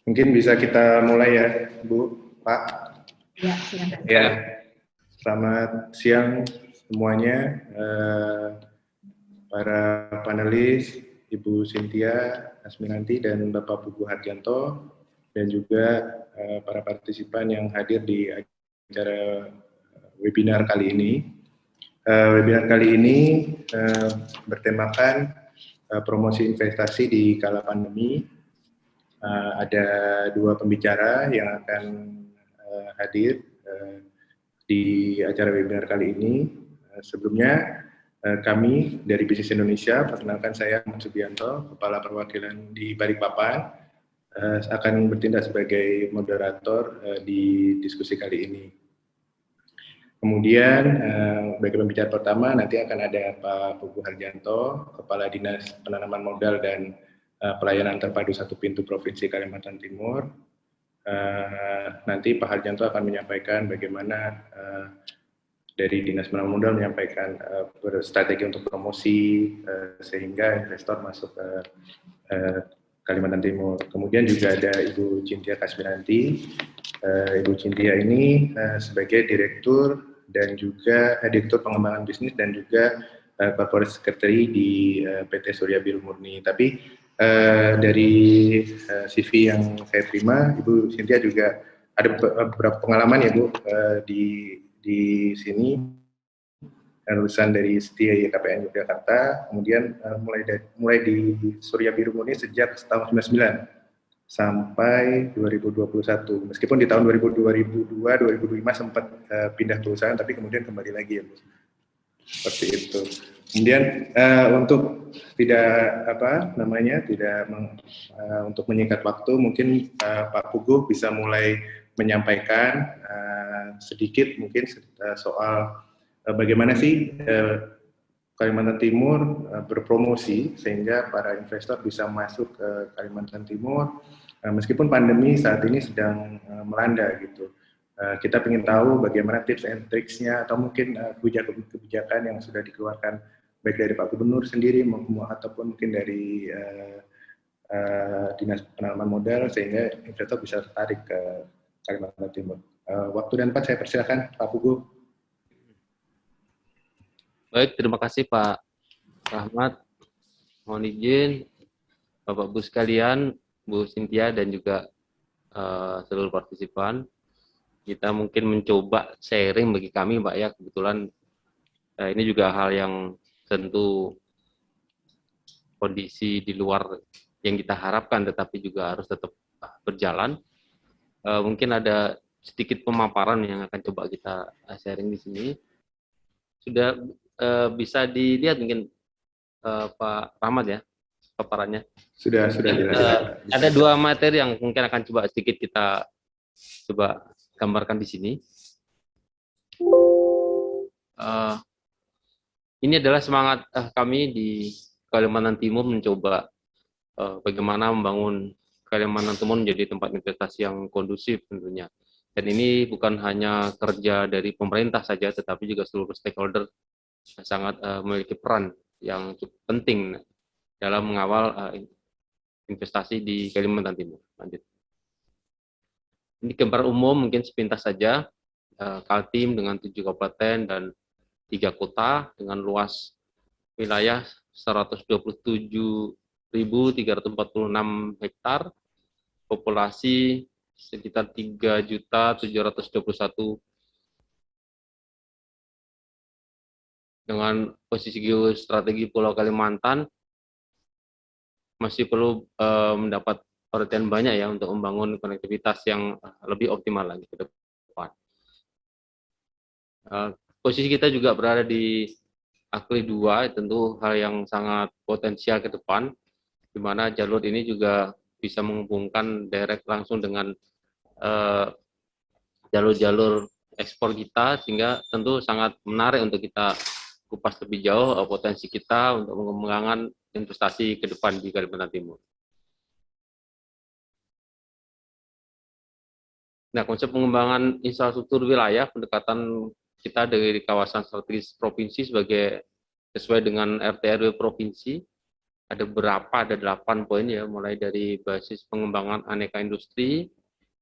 Mungkin bisa kita mulai ya, Bu, Pak. Ya, silakan. Ya, selamat siang semuanya, para panelis, Ibu Cynthia Asminanti dan Bapak Pugu Harjanto, dan juga para partisipan yang hadir di acara webinar kali ini. Webinar kali ini bertemakan promosi investasi di kala pandemi. Ada dua pembicara yang akan hadir di acara webinar kali ini. Sebelumnya, kami dari Bisnis Indonesia, perkenalkan saya Ahmad Subianto, Kepala Perwakilan di Balikpapan, akan bertindak sebagai moderator di diskusi kali ini. Kemudian, bagi pembicara pertama nanti akan ada Pak Pugu Harjanto, Kepala Dinas Penanaman Modal dan Pelayanan Terpadu Satu Pintu Provinsi Kalimantan Timur. Nanti Pak Harjanto akan menyampaikan bagaimana dari Dinas Penanaman Modal menyampaikan strategi untuk promosi sehingga investor masuk ke Kalimantan Timur. Kemudian juga ada Ibu Cynthia Kasmiranti. Ibu Cynthia ini sebagai Direktur dan juga Direktur Pengembangan Bisnis dan juga Corporate Secretary di PT Surya Biru Murni. Tapi dari CV yang saya terima, Ibu Cynthia juga ada beberapa pengalaman ya Bu di sini, lulusan dari Setia YKPN Yogyakarta, kemudian mulai di Surya Biru Murni sejak tahun 99 sampai 2021. Meskipun di tahun 2002-2005 sempat pindah perusahaan, tapi kemudian kembali lagi ya Bu. Seperti itu. Kemudian untuk untuk menyingkat waktu, mungkin Pak Pugu bisa mulai menyampaikan sedikit mungkin soal bagaimana sih Kalimantan Timur berpromosi sehingga para investor bisa masuk ke Kalimantan Timur meskipun pandemi saat ini sedang melanda gitu. Kita ingin tahu bagaimana tips and tricksnya atau mungkin kebijakan yang sudah dikeluarkan baik dari Pak Gubernur sendiri ataupun mungkin dari Dinas Penanaman Modal sehingga investor bisa tertarik ke Kalimantan Timur. Waktu dan tempat saya persilakan Pak Pugu. Baik, terima kasih Pak Rahmat. Mohon izin Bapak Bu sekalian, Bu Cynthia dan juga seluruh partisipan. Kita mungkin mencoba sharing bagi kami Mbak ya, kebetulan ini juga hal yang tentu kondisi di luar yang kita harapkan tetapi juga harus tetap berjalan. Mungkin ada sedikit pemaparan yang akan coba kita sharing di sini. Sudah bisa dilihat mungkin Pak Rahmat ya paparannya. Sudah ada dua materi yang mungkin akan coba sedikit kita coba gambarkan di sini. Ini adalah semangat kami di Kalimantan Timur mencoba bagaimana membangun Kalimantan Timur menjadi tempat investasi yang kondusif tentunya. Dan ini bukan hanya kerja dari pemerintah saja, tetapi juga seluruh stakeholder sangat memiliki peran yang cukup penting dalam mengawal investasi di Kalimantan Timur. Lanjut. Ini gambar umum mungkin sepintas saja. Kaltim dengan 7 kabupaten dan 3 kota dengan luas wilayah 127.346 hektar, populasi sekitar 3.721.000 dengan posisi geostrategi Pulau Kalimantan masih perlu mendapat perhatian banyak ya untuk membangun konektivitas yang lebih optimal lagi ke depan. Posisi kita juga berada di Akli 2, tentu hal yang sangat potensial ke depan, di mana jalur ini juga bisa menghubungkan direct langsung dengan jalur-jalur ekspor kita, sehingga tentu sangat menarik untuk kita kupas lebih jauh potensi kita untuk mengembangkan investasi ke depan di Kalimantan Timur. Nah, konsep pengembangan infrastruktur wilayah, pendekatan kita dari kawasan strategis provinsi sesuai dengan RT RW provinsi, Ada berapa? Ada 8 poin ya, mulai dari basis pengembangan aneka industri,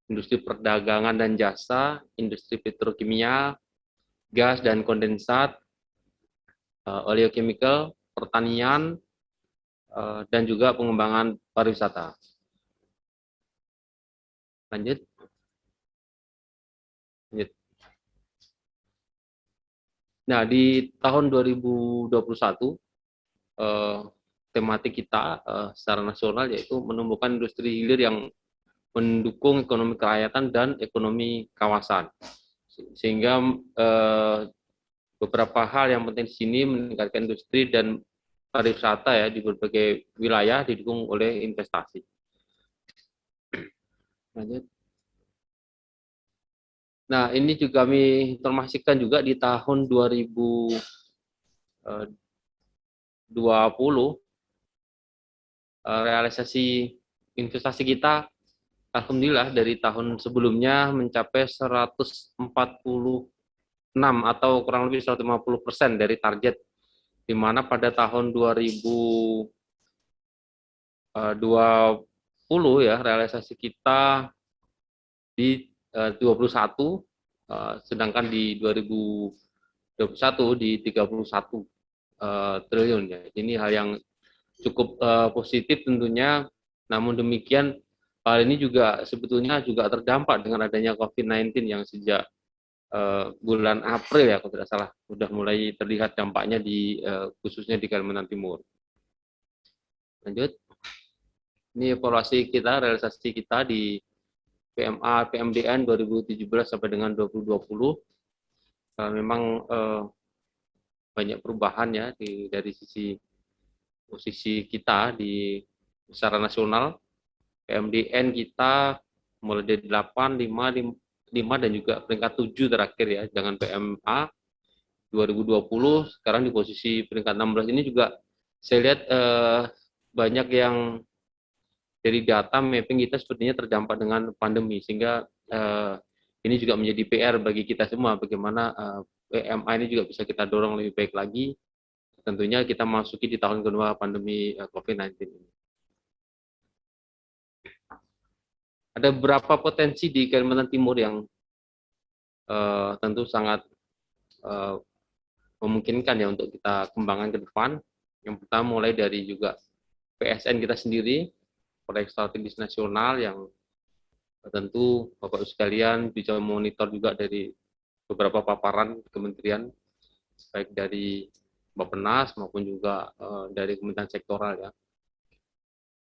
industri perdagangan dan jasa, industri petrokimia, gas dan kondensat, oleochemical, pertanian, dan juga pengembangan pariwisata. Lanjut. Lanjut. Nah, di tahun 2021, tematik kita secara nasional yaitu menumbuhkan industri hilir yang mendukung ekonomi kerakyatan dan ekonomi kawasan. Sehingga beberapa hal yang penting di sini meningkatkan industri dan pariwisata ya di berbagai wilayah didukung oleh investasi. Lanjut. Nah, ini juga kami informasikan juga di tahun 2020 realisasi investasi kita alhamdulillah dari tahun sebelumnya mencapai 146 atau kurang lebih 150% dari target, di mana pada tahun 2020 ya realisasi kita di 21, sedangkan di 2021 di 31 triliun ya. Ini hal yang cukup positif tentunya. Namun demikian hal ini juga sebetulnya juga terdampak dengan adanya COVID-19 yang sejak bulan April ya kalau tidak salah sudah mulai terlihat dampaknya di khususnya di Kalimantan Timur. Lanjut. Ini evaluasi kita, realisasi kita di PMA PMDN 2017 sampai dengan 2020. Memang banyak perubahan ya dari sisi posisi kita di secara nasional. PMDN kita mulai dari 8, 5 dan juga peringkat 7 terakhir ya, dengan PMA 2020 sekarang di posisi peringkat 16. Ini juga saya lihat banyak yang dari data mapping kita sepertinya terdampak dengan pandemi, sehingga ini juga menjadi PR bagi kita semua bagaimana PMA ini juga bisa kita dorong lebih baik lagi. Tentunya kita masuki di tahun kedua pandemi COVID-19 ini. Ada beberapa potensi di Kalimantan Timur yang tentu sangat memungkinkan ya untuk kita kembangkan ke depan. Yang pertama mulai dari juga PSN kita sendiri, proyek strategis nasional yang tentu Bapak Ibu sekalian bisa monitor juga dari beberapa paparan kementerian, baik dari Bappenas maupun juga dari kementerian sektoral ya.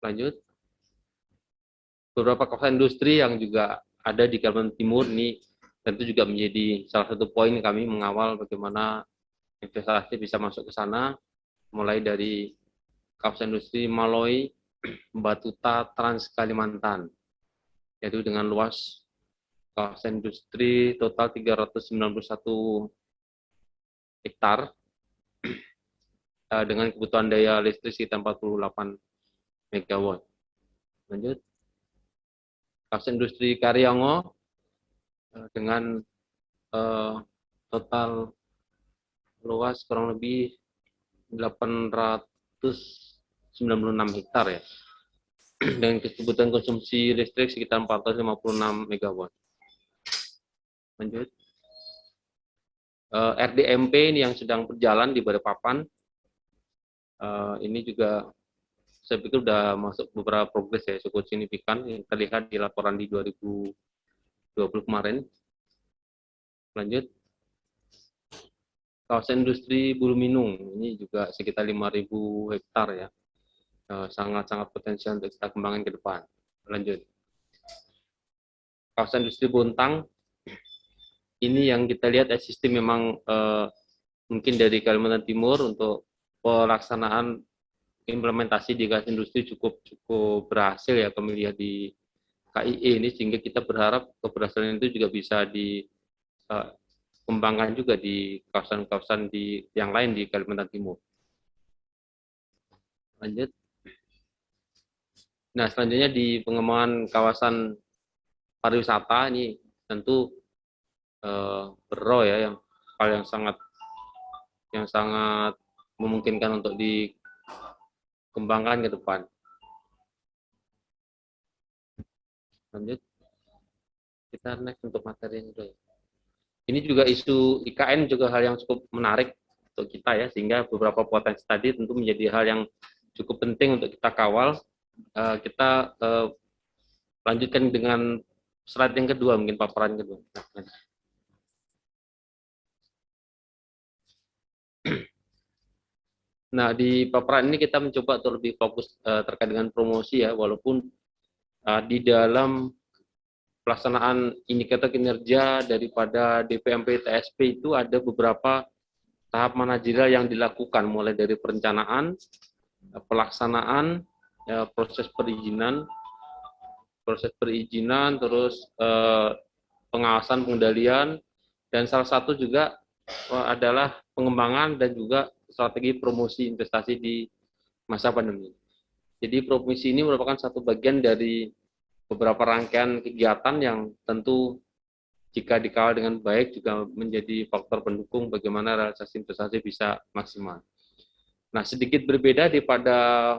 Lanjut. Beberapa kawasan industri yang juga ada di Kalimantan Timur ini tentu juga menjadi salah satu poin kami mengawal bagaimana investasi bisa masuk ke sana, mulai dari kawasan industri Maloi, Batuta, Trans Kalimantan, yaitu dengan luas kawasan industri total 391 hektar dengan kebutuhan daya listrik sekitar 48 megawatt. Lanjut. Kawasan industri Karyango dengan total luas kurang lebih 896 hektar ya, dengan kebutuhan konsumsi listrik sekitar 456 megawatt. Lanjut. RDMP ini yang sedang berjalan di Balikpapan, ini juga saya pikir sudah masuk beberapa progres ya, cukup signifikan yang terlihat di laporan di 2020 kemarin. Lanjut. Kawasan industri Bulu Minung, ini juga sekitar 5.000 hektar ya, sangat-sangat potensial untuk kita kembangkan ke depan. Lanjut. Kawasan industri Bontang, ini yang kita lihat sistem memang mungkin dari Kalimantan Timur untuk pelaksanaan implementasi di kawasan industri cukup berhasil ya kami lihat di KIE ini, sehingga kita berharap keberhasilan itu juga bisa dikembangkan juga di kawasan-kawasan yang lain di Kalimantan Timur. Lanjut. Nah, selanjutnya di pengembangan kawasan pariwisata ini tentu BERO ya, yang hal yang sangat memungkinkan untuk kembangkan ke depan. Lanjut, kita next untuk materi yang kedua. Ini juga isu IKN juga hal yang cukup menarik untuk kita ya, sehingga beberapa potensi tadi tentu menjadi hal yang cukup penting untuk kita kawal. Kita lanjutkan dengan slide yang kedua, mungkin paparan kedua. Nah, di paparan ini kita mencoba untuk lebih fokus terkait dengan promosi ya, walaupun di dalam pelaksanaan indikator kinerja daripada DPMP TSP itu ada beberapa tahap manajerial yang dilakukan, mulai dari perencanaan, pelaksanaan, proses perizinan, terus pengawasan, pengendalian, dan salah satu juga adalah pengembangan dan juga strategi promosi investasi di masa pandemi. Jadi promosi ini merupakan satu bagian dari beberapa rangkaian kegiatan yang tentu jika dikawal dengan baik juga menjadi faktor pendukung bagaimana realisasi investasi bisa maksimal. Nah, sedikit berbeda daripada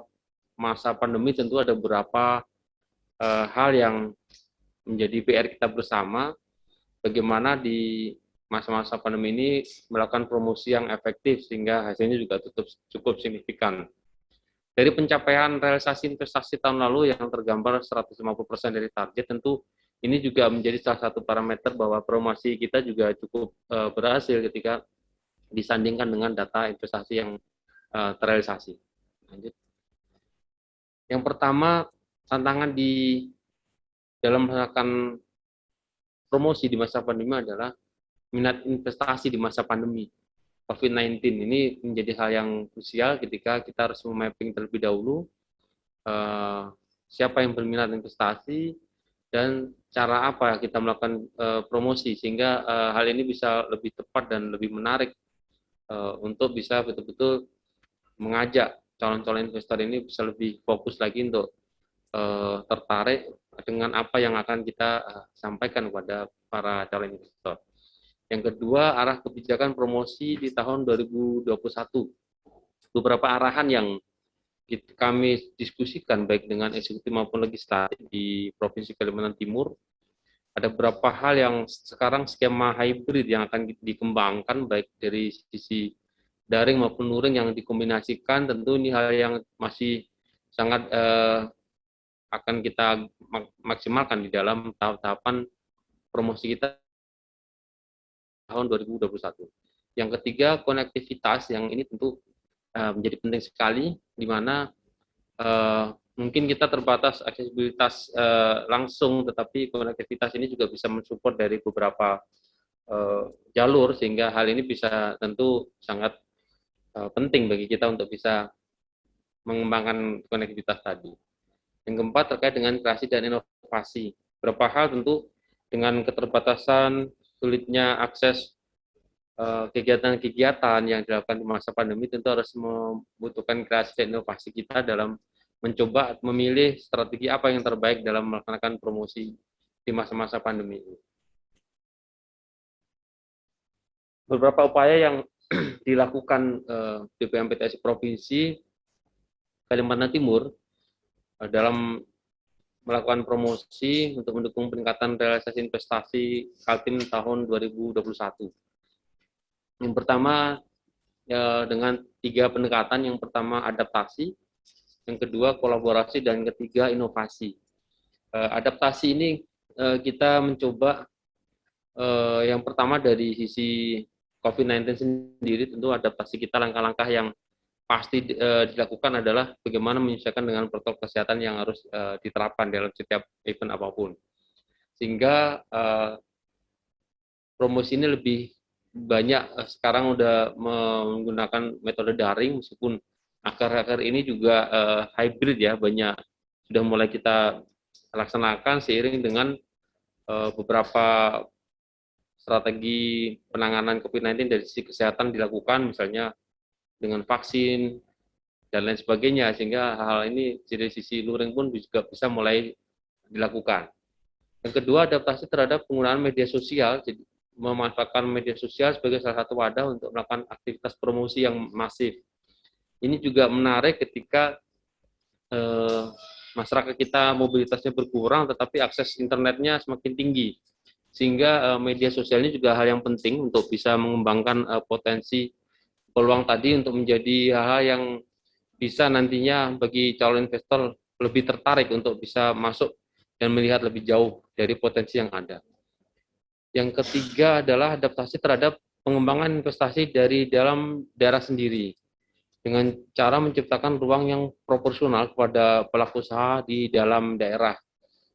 masa pandemi, tentu ada beberapa hal yang menjadi PR kita bersama, bagaimana di masa-masa pandemi ini melakukan promosi yang efektif sehingga hasilnya juga cukup signifikan. Dari pencapaian realisasi investasi tahun lalu yang tergambar 150% dari target, tentu ini juga menjadi salah satu parameter bahwa promosi kita juga cukup berhasil ketika disandingkan dengan data investasi yang terrealisasi. Lanjut. Yang pertama, tantangan di dalam melakukan promosi di masa pandemi adalah minat investasi di masa pandemi COVID-19. Ini menjadi hal yang krusial ketika kita harus memapping terlebih dahulu siapa yang berminat investasi dan cara apa kita melakukan promosi sehingga hal ini bisa lebih tepat dan lebih menarik untuk bisa betul-betul mengajak calon-calon investor ini bisa lebih fokus lagi untuk tertarik dengan apa yang akan kita sampaikan kepada para calon investor. Yang kedua, arah kebijakan promosi di tahun 2021. Beberapa arahan yang kami diskusikan baik dengan eksekutif maupun legislatif di Provinsi Kalimantan Timur. Ada beberapa hal yang sekarang skema hybrid yang akan dikembangkan baik dari sisi daring maupun luring yang dikombinasikan. Tentu ini hal yang masih sangat akan kita maksimalkan di dalam tahap-tahapan promosi kita tahun 2021. Yang ketiga, konektivitas yang ini tentu menjadi penting sekali, di mana mungkin kita terbatas aksesibilitas langsung, tetapi konektivitas ini juga bisa mensupport dari beberapa jalur, sehingga hal ini bisa tentu sangat penting bagi kita untuk bisa mengembangkan konektivitas tadi. Yang keempat, terkait dengan kreasi dan inovasi. Beberapa hal tentu dengan keterbatasan, sulitnya akses kegiatan-kegiatan yang dilakukan di masa pandemi tentu harus membutuhkan kreasi dan inovasi kita dalam mencoba memilih strategi apa yang terbaik dalam melaksanakan promosi di masa-masa pandemi ini. Beberapa upaya yang dilakukan DPMPTS Provinsi Kalimantan Timur dalam melakukan promosi untuk mendukung peningkatan realisasi investasi Kaltim tahun 2021. Yang pertama dengan 3 pendekatan, yang pertama adaptasi, yang kedua kolaborasi, dan yang ketiga inovasi. Adaptasi ini kita mencoba yang pertama dari sisi COVID-19 sendiri, tentu adaptasi kita langkah-langkah yang pasti dilakukan adalah bagaimana menyesuaikan dengan protokol kesehatan yang harus diterapkan dalam setiap event apapun. Sehingga promosi ini lebih banyak sekarang udah menggunakan metode daring, meskipun akhir-akhir ini juga hybrid ya, banyak sudah mulai kita laksanakan seiring dengan beberapa strategi penanganan COVID-19 dari sisi kesehatan dilakukan, misalnya dengan vaksin dan lain sebagainya, sehingga hal ini dari sisi luring pun juga bisa mulai dilakukan. Yang kedua, adaptasi terhadap penggunaan media sosial, jadi memanfaatkan media sosial sebagai salah satu wadah untuk melakukan aktivitas promosi yang masif. Ini juga menarik ketika masyarakat kita mobilitasnya berkurang, tetapi akses internetnya semakin tinggi. Sehingga media sosial ini juga hal yang penting untuk bisa mengembangkan potensi peluang tadi untuk menjadi hal-hal yang bisa nantinya bagi calon investor lebih tertarik untuk bisa masuk dan melihat lebih jauh dari potensi yang ada. Yang ketiga adalah adaptasi terhadap pengembangan investasi dari dalam daerah sendiri, dengan cara menciptakan ruang yang proporsional kepada pelaku usaha di dalam daerah.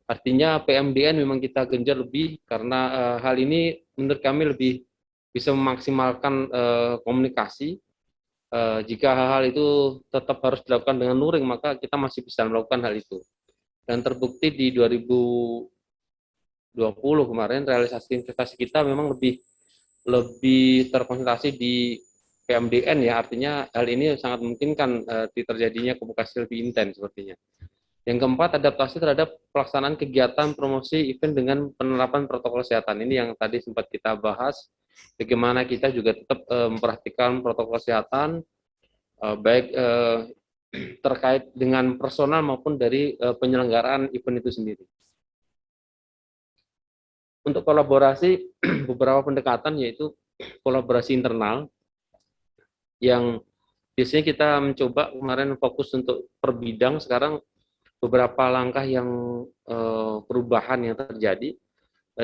Artinya PMDN memang kita genjar lebih karena hal ini menurut kami lebih bisa memaksimalkan komunikasi. Jika hal-hal itu tetap harus dilakukan dengan luring, maka kita masih bisa melakukan hal itu. Dan terbukti di 2020 kemarin realisasi investasi kita memang lebih terkonsentrasi di PMDN ya, artinya hal ini sangat memungkinkan terjadinya komunikasi lebih intens sepertinya. Yang keempat, adaptasi terhadap pelaksanaan kegiatan promosi event dengan penerapan protokol kesehatan. Ini yang tadi sempat kita bahas, bagaimana kita juga tetap memperhatikan protokol kesehatan, baik terkait dengan personal maupun dari penyelenggaraan event itu sendiri. Untuk kolaborasi, beberapa pendekatan yaitu kolaborasi internal, yang biasanya kita mencoba kemarin fokus untuk per bidang, sekarang beberapa langkah yang perubahan yang terjadi,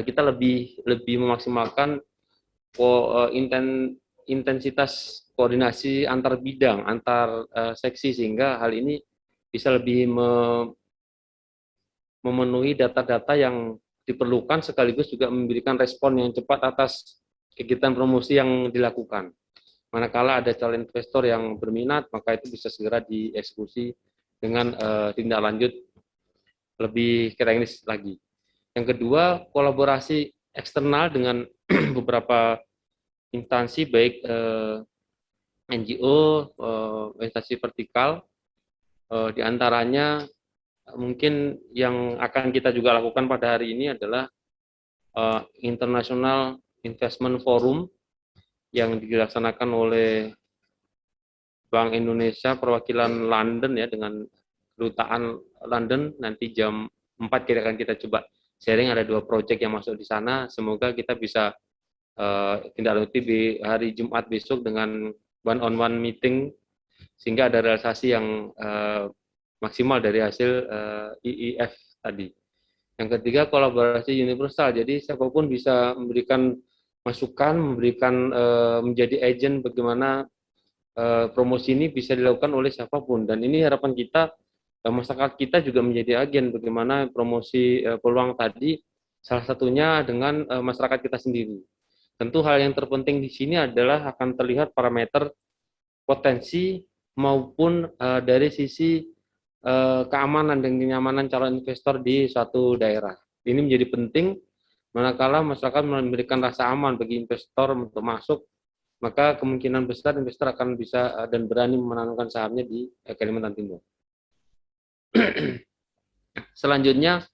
kita lebih memaksimalkan intensitas koordinasi antar bidang, antar seksi, sehingga hal ini bisa lebih memenuhi data-data yang diperlukan, sekaligus juga memberikan respon yang cepat atas kegiatan promosi yang dilakukan. Manakala ada calon investor yang berminat, maka itu bisa segera dieksekusi dengan tindak lanjut lebih teknis lagi. Yang kedua, kolaborasi eksternal dengan beberapa instansi, baik NGO, instansi vertikal, diantaranya mungkin yang akan kita juga lakukan pada hari ini adalah International Investment Forum yang dilaksanakan oleh Bank Indonesia perwakilan London ya, dengan kedutaan London. Nanti jam 4 kira akan kita coba sharing, ada 2 proyek yang masuk di sana. Semoga kita bisa tindak lanjuti di hari Jumat besok dengan one-on-one meeting, sehingga ada realisasi yang maksimal dari hasil IIF tadi. Yang ketiga, kolaborasi universal. Jadi siapapun bisa memberikan masukan, menjadi agent bagaimana promosi ini bisa dilakukan oleh siapapun. Dan ini harapan kita, masyarakat kita juga menjadi agen bagaimana promosi peluang tadi, salah satunya dengan masyarakat kita sendiri. Tentu hal yang terpenting di sini adalah akan terlihat parameter potensi maupun dari sisi keamanan dan kenyamanan calon investor di suatu daerah. Ini menjadi penting. Manakala masyarakat memberikan rasa aman bagi investor untuk masuk, maka kemungkinan besar investor akan bisa dan berani menanamkan sahamnya di Kalimantan Timur. Selanjutnya,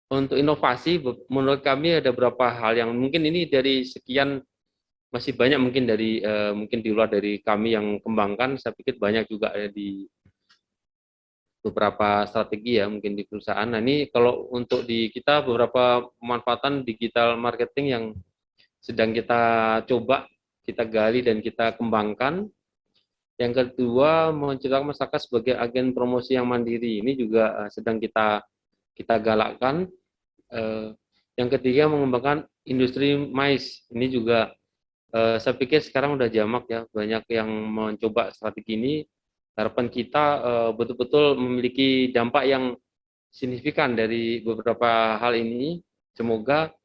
untuk inovasi, menurut kami ada beberapa hal yang mungkin ini dari sekian, masih banyak mungkin dari mungkin di luar dari kami yang kembangkan. Saya pikir banyak juga di beberapa strategi ya mungkin di perusahaan. Nah, ini kalau untuk di kita beberapa pemanfaatan digital marketing yang sedang kita coba, kita gali dan kita kembangkan. Yang kedua, menciptakan masyarakat sebagai agen promosi yang mandiri. Ini juga sedang kita galakkan. Yang ketiga, mengembangkan industri mais. Ini juga saya pikir sekarang udah jamak ya, banyak yang mencoba strategi ini. Harapan kita betul-betul memiliki dampak yang signifikan dari beberapa hal ini. Semoga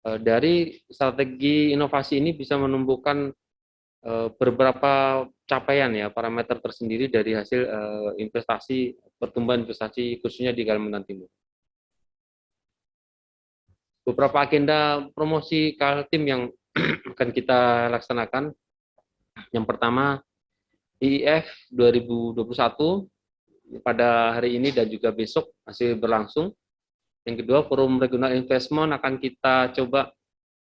dari strategi inovasi ini bisa menumbuhkan beberapa capaian ya, parameter tersendiri dari hasil investasi, pertumbuhan investasi khususnya di Kalimantan Timur. Beberapa agenda promosi Kaltim yang akan kita laksanakan. Yang pertama, IIF 2021 pada hari ini dan juga besok masih berlangsung. Yang kedua, Forum Regional Investment akan kita coba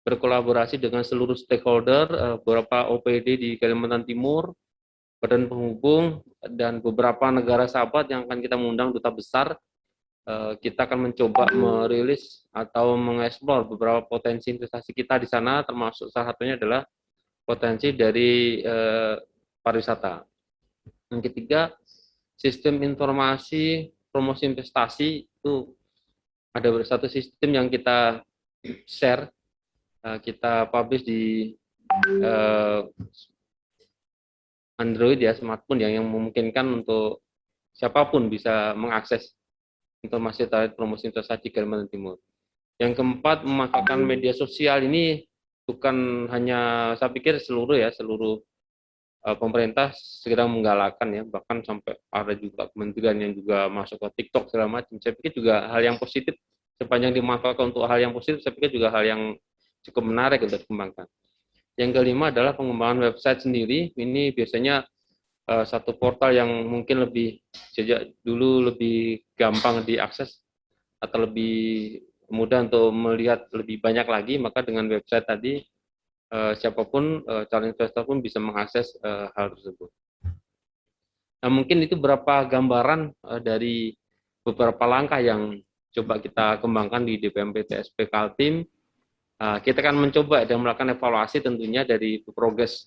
berkolaborasi dengan seluruh stakeholder, beberapa OPD di Kalimantan Timur, badan penghubung, dan beberapa negara sahabat yang akan kita mengundang duta besar. Kita akan mencoba merilis atau mengeksplor beberapa potensi investasi kita di sana, termasuk salah satunya adalah potensi dari pariwisata. Yang ketiga, sistem informasi promosi investasi itu ada satu sistem yang kita share, kita publish di Android ya, smartphone yang memungkinkan untuk siapapun bisa mengakses informasi terkait promosi investasi Kalimantan Timur. Yang keempat, memanfaatkan media sosial ini bukan hanya, saya pikir seluruh pemerintah segera menggalakkan ya, bahkan sampai ada juga kementerian yang juga masuk ke TikTok segala macam. Saya pikir juga hal yang positif, sepanjang dimanfaatkan untuk hal yang positif, saya pikir juga hal yang cukup menarik untuk dikembangkan. Yang kelima adalah pengembangan website sendiri. Ini biasanya satu portal yang mungkin sejak dulu lebih gampang diakses atau lebih mudah untuk melihat lebih banyak lagi, maka dengan website tadi siapapun calon investor pun bisa mengakses hal tersebut. Nah, mungkin itu beberapa gambaran dari beberapa langkah yang coba kita kembangkan di DPMP TSP Kaltim. Kita akan mencoba dan melakukan evaluasi tentunya dari progres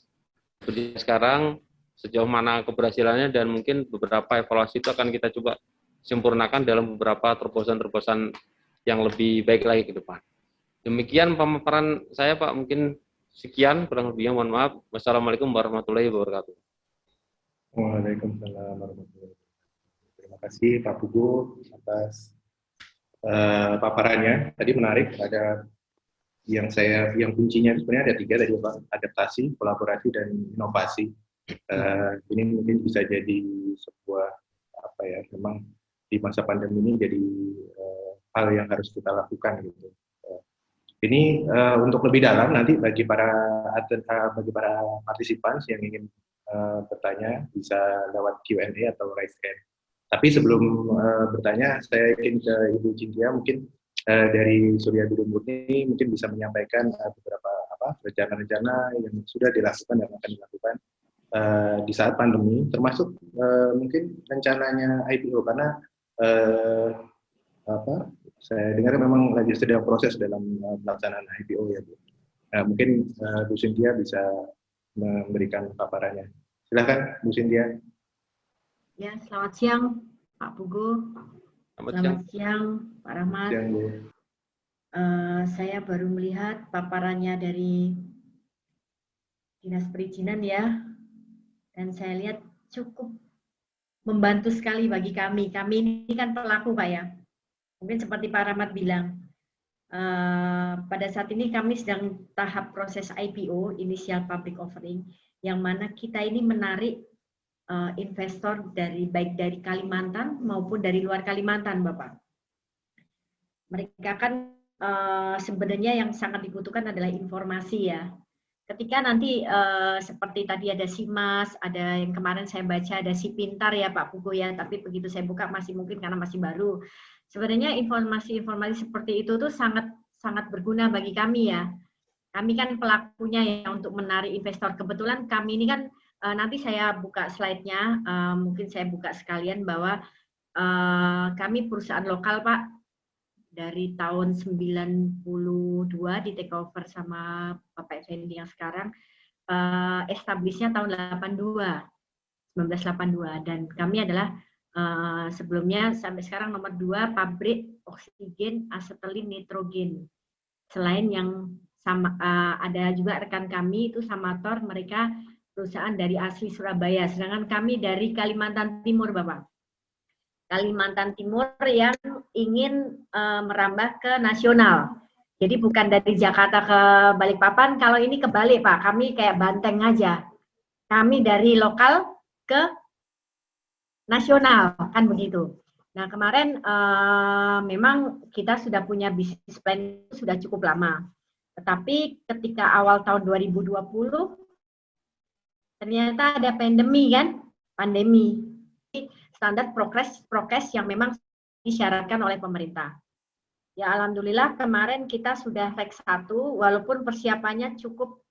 sekarang, sejauh mana keberhasilannya, dan mungkin beberapa evaluasi itu akan kita coba sempurnakan dalam beberapa terobosan-terobosan yang lebih baik lagi ke depan. Demikian pemaparan saya, Pak. Mungkin sekian, kurang lebihnya mohon maaf. Wassalamualaikum warahmatullahi wabarakatuh. Waalaikumsalam warahmatullahi wabarakatuh. Terima kasih Pak Pugu atas paparannya. Tadi menarik, ada yang kuncinya sebenarnya ada 3 tadi, Pak: adaptasi, kolaborasi, dan inovasi. Ini mungkin bisa jadi sebuah memang di masa pandemi ini jadi hal yang harus kita lakukan gitu. Ini untuk lebih dalam nanti bagi para partisipan yang ingin bertanya bisa lewat Q&A atau raise hand. Tapi sebelum bertanya, saya ingin ke Ibu Cynthia, mungkin dari Surya Bidung Murni mungkin bisa menyampaikan beberapa rencana-rencana yang sudah dilakukan dan akan dilakukan di saat pandemi, termasuk mungkin rencananya IPO, karena saya dengar memang lagi sedang proses dalam pelaksanaan IPO ya, Bu. Mungkin Bu Cynthia bisa memberikan paparannya. Silakan Bu Cynthia. Ya, selamat siang Pak Pugu. Selamat siang Pak Rahmat. Siang, Bu. Saya baru melihat paparannya dari Dinas Perizinan ya, dan saya lihat cukup membantu sekali bagi kami. Kami ini kan pelaku, Pak ya. Mungkin seperti Pak Rahmat bilang, pada saat ini kami sedang tahap proses IPO, Initial Public Offering, yang mana kita ini menarik investor baik dari Kalimantan maupun dari luar Kalimantan, Bapak. Mereka kan sebenarnya yang sangat dibutuhkan adalah informasi ya. Ketika nanti seperti tadi ada SIMAS, ada yang kemarin saya baca ada Si Pintar ya Pak Pugu ya, tapi begitu saya buka masih mungkin karena masih baru. Sebenarnya informasi-informasi seperti itu tuh sangat berguna bagi kami ya. Kami kan pelakunya ya untuk menarik investor. Kebetulan kami ini kan nanti saya buka slide-nya, mungkin saya buka sekalian bahwa kami perusahaan lokal Pak, dari tahun 92 di take over sama Bapak Effendi yang sekarang, establishnya tahun 1982, dan kami adalah sebelumnya sampai sekarang nomor 2 pabrik oksigen asetilin nitrogen. Selain yang sama ada juga rekan kami itu Samator, mereka perusahaan dari asli Surabaya, sedangkan kami dari Kalimantan Timur, Bapak. Kalimantan Timur yang ingin merambah ke nasional. Jadi bukan dari Jakarta ke Balikpapan, kalau ini kebalik Pak, kami kayak banteng aja. Kami dari lokal ke nasional, kan begitu. Nah kemarin memang kita sudah punya bisnis plan sudah cukup lama. Tetapi ketika awal tahun 2020, ternyata ada pandemi. Standar prokes yang memang disyaratkan oleh pemerintah. Ya alhamdulillah kemarin kita sudah fase 1, walaupun persiapannya cukup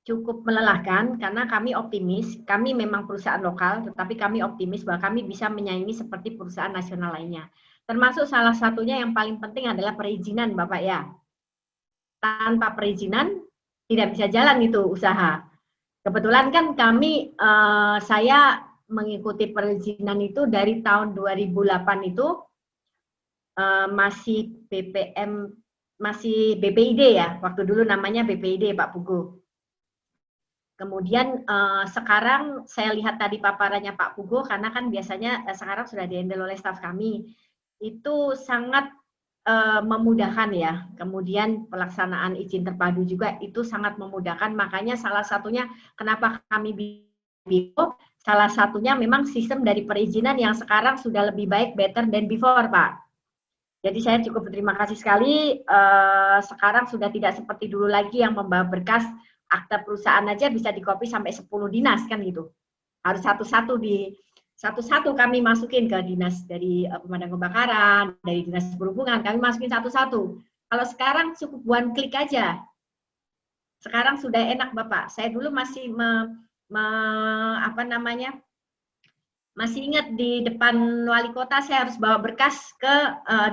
cukup melelahkan karena kami optimis, kami memang perusahaan lokal, tetapi kami optimis bahwa kami bisa menyaingi seperti perusahaan nasional lainnya. Termasuk salah satunya yang paling penting adalah perizinan, Bapak ya. Tanpa perizinan tidak bisa jalan itu usaha. Kebetulan kan kami, saya mengikuti perizinan itu dari tahun 2008 itu masih BPM, masih BPID ya, waktu dulu namanya BPID Pak Pugo. Kemudian sekarang saya lihat tadi paparannya Pak Pugo, karena kan biasanya sekarang sudah di-handle oleh staf kami, itu sangat memudahkan ya. Kemudian pelaksanaan izin terpadu juga itu sangat memudahkan, makanya salah satunya kenapa kami BIPO, salah satunya memang sistem dari perizinan yang sekarang sudah lebih baik, better than before Pak. Jadi saya cukup berterima kasih sekali, sekarang sudah tidak seperti dulu lagi yang membawa berkas akta perusahaan aja bisa dikopi sampai 10 dinas kan gitu. Harus satu-satu kami masukin ke dinas dari pemadam kebakaran, dari dinas perhubungan, kami masukin satu-satu. Kalau sekarang cukup one click aja. Sekarang sudah enak Bapak. Saya dulu masih masih ingat di depan wali kota saya harus bawa berkas ke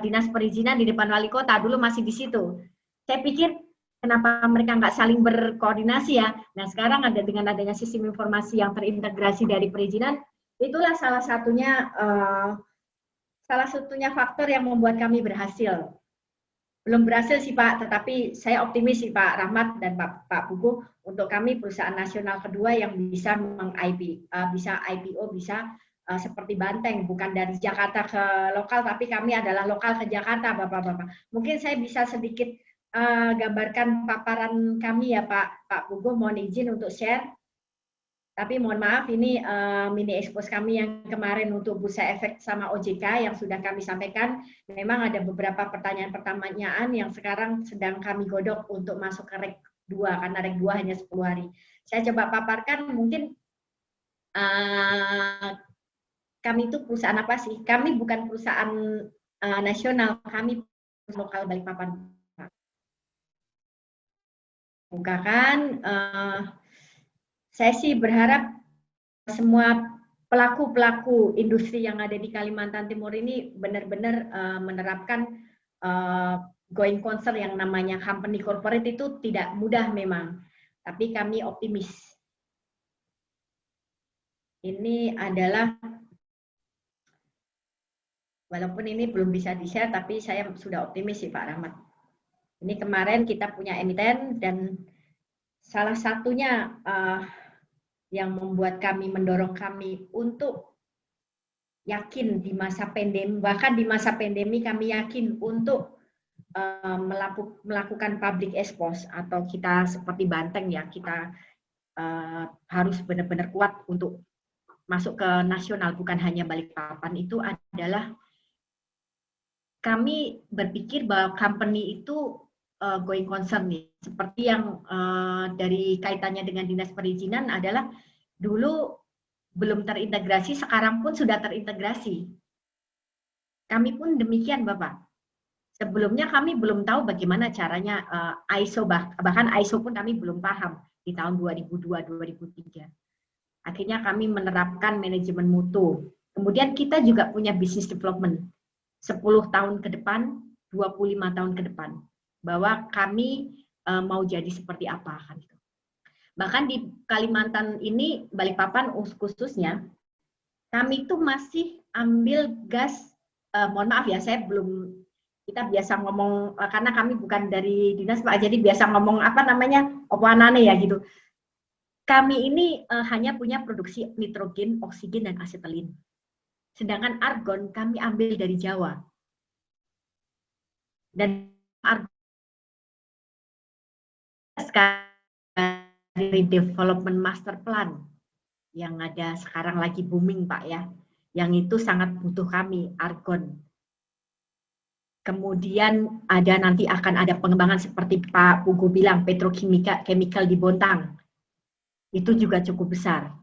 dinas perizinan di depan wali kota, dulu masih di situ. Saya pikir kenapa mereka nggak saling berkoordinasi ya. Nah sekarang dengan adanya sistem informasi yang terintegrasi dari perizinan, itulah salah satunya faktor yang membuat kami berhasil. Belum berhasil sih Pak, tetapi saya optimis sih Pak Rahmat dan Pak Pugu untuk kami perusahaan nasional kedua yang bisa bisa IPO, bisa seperti Banteng, bukan dari Jakarta ke lokal, tapi kami adalah lokal ke Jakarta, Bapak-Bapak. Mungkin saya bisa sedikit gambarkan paparan kami ya Pak Pugu, mohon izin untuk share. Tapi mohon maaf, ini mini expose kami yang kemarin untuk Bursa Efek sama OJK yang sudah kami sampaikan. Memang ada beberapa pertanyaan yang sekarang sedang kami godok untuk masuk ke reg 2, karena reg 2 hanya 10 hari. Saya coba paparkan, mungkin kami itu perusahaan apa sih? Kami bukan perusahaan nasional, kami lokal Balikpapan. Bukakan, saya sih berharap semua pelaku-pelaku industri yang ada di Kalimantan Timur ini benar-benar menerapkan going concern yang namanya company corporate itu tidak mudah memang, tapi kami optimis. Ini adalah, walaupun ini belum bisa di-share, tapi saya sudah optimis sih Pak Rahmat. Ini kemarin kita punya emiten dan salah satunya yang membuat kami, mendorong kami untuk yakin di masa pandemi, bahkan di masa pandemi kami yakin untuk melakukan public expose, atau kita seperti Banteng ya, kita harus benar-benar kuat untuk masuk ke nasional, bukan hanya Balikpapan. Itu adalah kami berpikir bahwa company itu going concern nih, seperti yang dari kaitannya dengan dinas perizinan adalah dulu belum terintegrasi, sekarang pun sudah terintegrasi. Kami pun demikian Bapak. Sebelumnya kami belum tahu bagaimana caranya ISO, bahkan ISO pun kami belum paham di tahun 2002-2003. Akhirnya kami menerapkan manajemen mutu. Kemudian kita juga punya business development 10 tahun ke depan, 25 tahun ke depan, bahwa kami mau jadi seperti apa kan. Bahkan di Kalimantan ini, Balikpapan khususnya, kami itu masih ambil gas, mohon maaf ya, saya belum, kita biasa ngomong, karena kami bukan dari dinas Pak, jadi biasa ngomong apa namanya, opanane ya gitu. Kami ini hanya punya produksi nitrogen, oksigen, dan asetilin. Sedangkan argon kami ambil dari Jawa. Dan argon dari development master plan yang ada sekarang lagi booming Pak ya, yang itu sangat butuh kami, argon. Kemudian nanti akan ada pengembangan seperti Pak Pugu bilang, petrokimia chemical di Bontang. Itu juga cukup besar.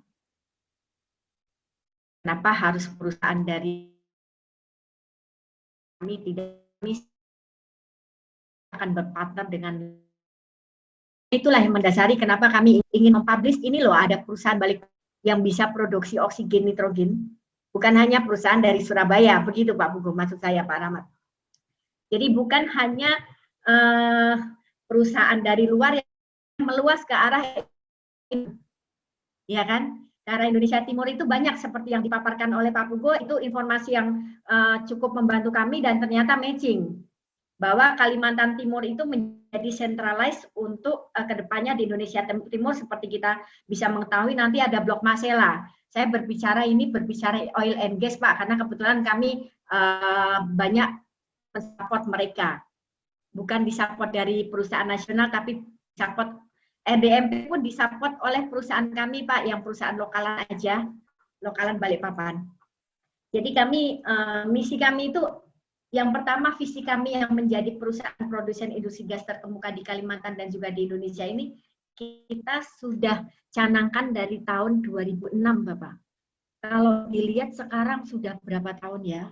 Kenapa harus perusahaan dari kami, tidak akan berpartner dengan itulah yang mendasari kenapa kami ingin mempublish ini loh, ada perusahaan balik yang bisa produksi oksigen nitrogen, bukan hanya perusahaan dari Surabaya, begitu Pak Pugu, maksud saya Pak Rahmat. Jadi bukan hanya perusahaan dari luar yang meluas ke arah, ya kan? Ke arah Indonesia Timur itu banyak seperti yang dipaparkan oleh Pak Pugu, itu informasi yang cukup membantu kami dan ternyata matching. Bahwa Kalimantan Timur itu menjadi centralized untuk kedepannya di Indonesia Timur, seperti kita bisa mengetahui nanti ada blok Masela. Saya berbicara oil and gas Pak, karena kebetulan kami banyak mensupport mereka. Bukan disupport dari perusahaan nasional, tapi support RDMP pun disupport oleh perusahaan kami Pak, yang perusahaan lokalan aja, lokalan Balikpapan. Jadi kami, misi kami itu, yang pertama, visi kami yang menjadi perusahaan produsen industri gas terkemuka di Kalimantan dan juga di Indonesia ini, kita sudah canangkan dari tahun 2006, Bapak. Kalau dilihat sekarang sudah berapa tahun ya,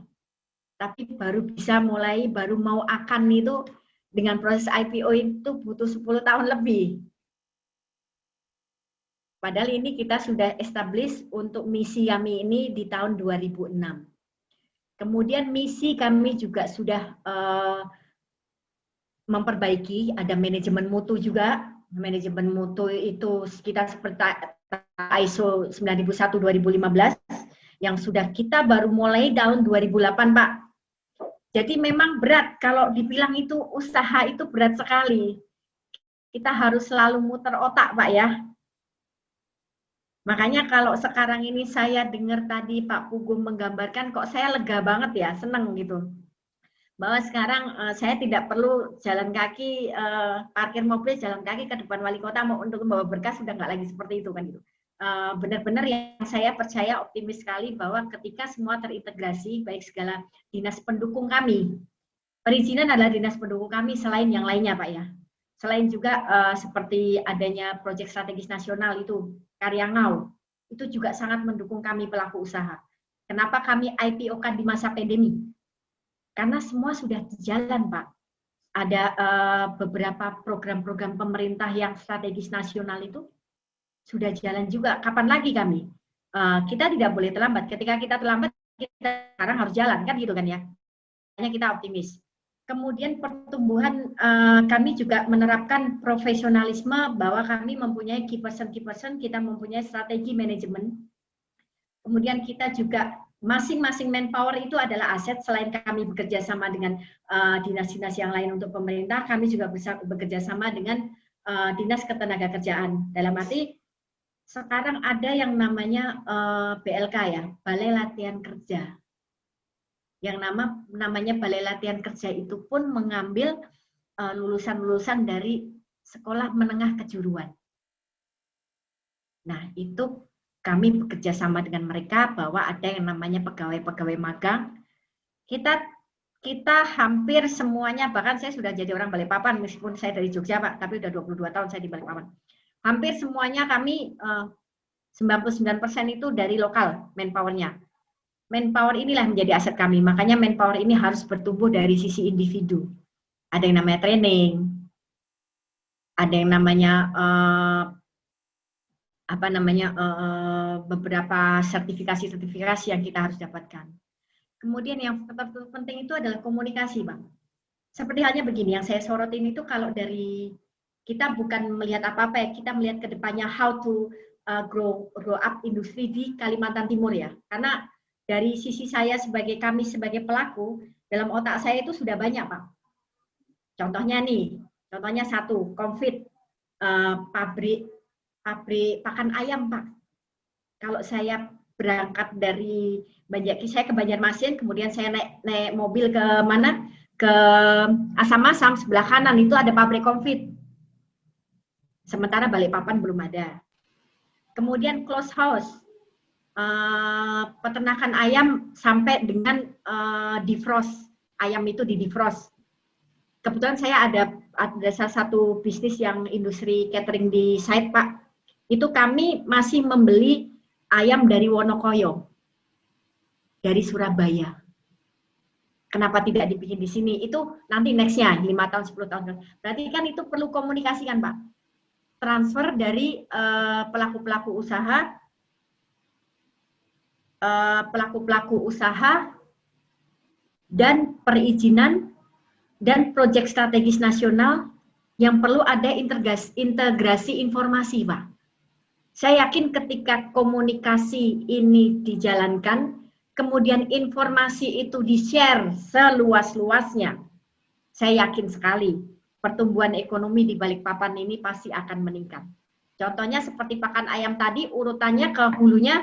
tapi baru bisa mulai, baru mau akan itu, dengan proses IPO itu butuh 10 tahun lebih. Padahal ini kita sudah establish untuk misi kami ini di tahun 2006. Kemudian misi kami juga sudah memperbaiki, ada manajemen mutu juga. Manajemen mutu itu kita seperti ISO 9001-2015 yang sudah kita baru mulai tahun 2008, Pak. Jadi memang berat, kalau dibilang itu usaha itu berat sekali. Kita harus selalu muter otak, Pak ya. Makanya kalau sekarang ini saya dengar tadi Pak Pugum menggambarkan, kok saya lega banget ya, seneng gitu. Bahwa sekarang saya tidak perlu jalan kaki, parkir mobil, jalan kaki ke depan wali kota mau untuk membawa berkas, sudah nggak lagi seperti itu kan gitu. Benar-benar yang saya percaya optimis sekali bahwa ketika semua terintegrasi, baik segala dinas pendukung kami, perizinan adalah dinas pendukung kami selain yang lainnya Pak ya. Selain juga seperti adanya proyek strategis nasional itu, Karyangau, itu juga sangat mendukung kami pelaku usaha. Kenapa kami IPO-kan di masa pandemi? Karena semua sudah jalan, Pak. Ada beberapa program-program pemerintah yang strategis nasional itu sudah jalan juga. Kapan lagi kami? Kita tidak boleh terlambat. Ketika kita terlambat, kita sekarang harus jalan, kan gitu kan ya. Hanya kita optimis. Kemudian pertumbuhan kami juga menerapkan profesionalisme bahwa kami mempunyai key person, kita mempunyai strategi manajemen. Kemudian kita juga masing-masing manpower itu adalah aset. Selain kami bekerja sama dengan dinas-dinas yang lain untuk pemerintah, kami juga bisa bekerja sama dengan dinas ketenagakerjaan. Dalam arti sekarang ada yang namanya BLK ya, Balai Latihan Kerja. Yang namanya Balai Latihan Kerja itu pun mengambil lulusan-lulusan dari sekolah menengah kejuruan. Nah, itu kami bekerja sama dengan mereka bahwa ada yang namanya pegawai-pegawai magang. Kita hampir semuanya, bahkan saya sudah jadi orang Balikpapan, meskipun saya dari Jogja, Pak, tapi udah 22 tahun saya di Balikpapan. Hampir semuanya kami 99% itu dari lokal manpower-nya. Manpower inilah menjadi aset kami, makanya manpower ini harus bertumbuh dari sisi individu. Ada yang namanya training, ada yang namanya beberapa sertifikasi yang kita harus dapatkan. Kemudian yang penting itu adalah komunikasi, Bang. Seperti halnya begini, yang saya sorotin itu kalau dari kita bukan melihat apa-apa ya, kita melihat ke depannya how to grow up industri di Kalimantan Timur ya, karena dari sisi kami sebagai pelaku, dalam otak saya itu sudah banyak, Pak. Contohnya satu, Comfit, pabrik pakan ayam, Pak. Kalau saya berangkat dari saya ke Banjarmasin, kemudian saya naik mobil ke mana? Ke Asam-Asam, sebelah kanan itu ada pabrik Comfit. Sementara Balikpapan belum ada. Kemudian close house. Peternakan ayam sampai dengan defrost, ayam itu di defrost. Kebetulan saya ada salah satu bisnis yang industri catering di site, Pak. Itu kami masih membeli ayam dari Wonokoyo, dari Surabaya. Kenapa tidak dibikin di sini? Itu nanti nextnya 5 tahun, 10 tahun. Berarti kan itu perlu komunikasi kan, Pak. transfer dari pelaku-pelaku usaha dan perizinan dan proyek strategis nasional yang perlu ada integrasi informasi, Pak. Saya yakin ketika komunikasi ini dijalankan, kemudian informasi itu di-share seluas-luasnya, saya yakin sekali pertumbuhan ekonomi di Balikpapan ini pasti akan meningkat. Contohnya seperti pakan ayam tadi, urutannya ke hulunya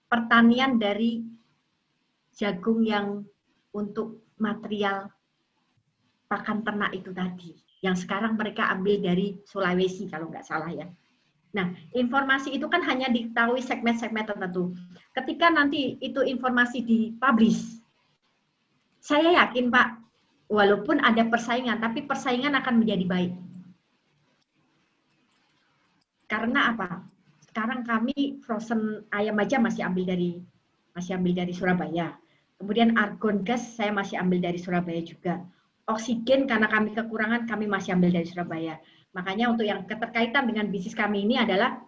pertanian dari jagung yang untuk material pakan ternak itu tadi, yang sekarang mereka ambil dari Sulawesi kalau nggak salah ya. Nah, informasi itu kan hanya diketahui segmen-segmen tertentu. Ketika nanti itu informasi dipublish, saya yakin Pak, walaupun ada persaingan, tapi persaingan akan menjadi baik. Karena apa? Sekarang kami frozen ayam aja masih ambil dari Surabaya. Kemudian argon gas saya masih ambil dari Surabaya juga. Oksigen karena kami kekurangan kami masih ambil dari Surabaya. Makanya untuk yang keterkaitan dengan bisnis kami ini adalah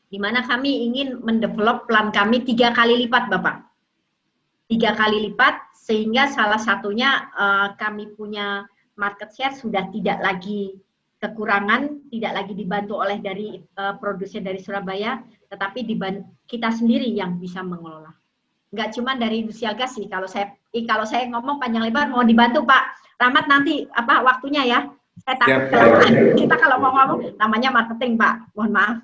di mana kami ingin mendevelop plan kami 3 kali lipat, Bapak. 3 kali lipat, sehingga salah satunya kami punya market share sudah tidak lagi kekurangan, tidak lagi dibantu oleh dari produsen dari Surabaya, tetapi kita sendiri yang bisa mengelola. Enggak cuma dari industrial gas sih, kalau saya ngomong panjang lebar mau dibantu Pak Rahmat nanti waktunya ya. Saya takut kita kalau mau ngomong namanya marketing Pak, mohon maaf.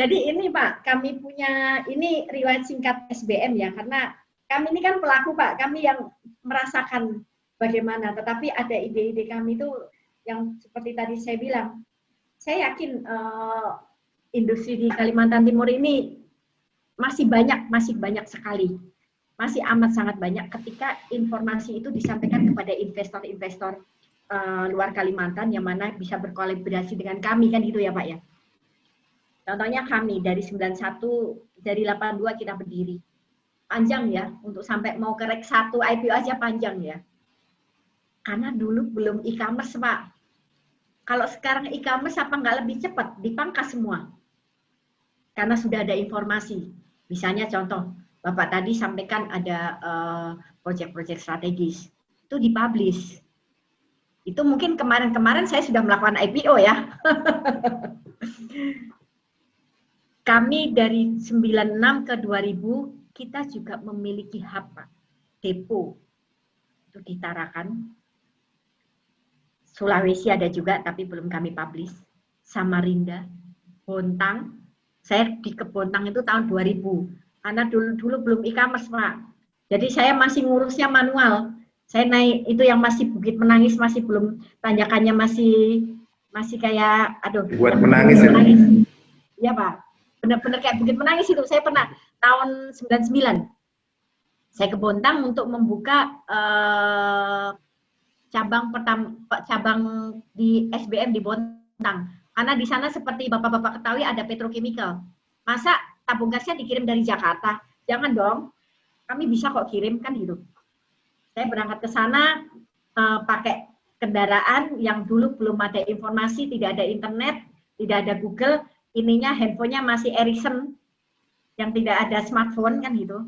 Jadi ini Pak, kami punya ini riwayat singkat SBM ya, karena kami ini kan pelaku Pak, kami yang merasakan bagaimana, tetapi ada ide-ide kami itu yang seperti tadi saya bilang, saya yakin industri di Kalimantan Timur ini masih banyak sekali, masih amat sangat banyak ketika informasi itu disampaikan kepada investor-investor luar Kalimantan yang mana bisa berkolaborasi dengan kami kan gitu ya Pak ya. Contohnya kami dari 91, dari 82 kita berdiri. Panjang ya, untuk sampai mau ke REK 1 IPO aja panjang ya. Karena dulu belum e-commerce Pak. Kalau sekarang e-commerce apa nggak lebih cepat? Dipangkas semua. Karena sudah ada informasi. Misalnya contoh, Bapak tadi sampaikan ada proyek-proyek strategis. Itu dipublish. Itu mungkin kemarin-kemarin saya sudah melakukan IPO ya. Kami dari 96 ke 2000, kita juga memiliki hub, Pak. Depo. Itu di Tarakan. Sulawesi ada juga, tapi belum kami publish. Samarinda, Bontang. Saya di Kebontang itu tahun 2000. Karena dulu belum e-commerce, Pak. Jadi saya masih ngurusnya manual. Saya naik, itu yang masih Bukit Menangis, masih belum, tanjakannya masih kayak, aduh. Buat menangis ya? Iya, Pak. Benar-benar kayak Bukit Menangis itu. Saya pernah tahun 99. Saya ke Bontang untuk membuka cabang di SBM di Bontang. Karena di sana seperti Bapak-bapak ketahui ada petrochemical. Masa tabung gasnya dikirim dari Jakarta? Jangan dong. Kami bisa kok kirim kan gitu. Saya berangkat ke sana pakai kendaraan yang dulu belum ada informasi, tidak ada internet, tidak ada Google. Ininya handphonenya masih Ericsson yang tidak ada smartphone kan gitu.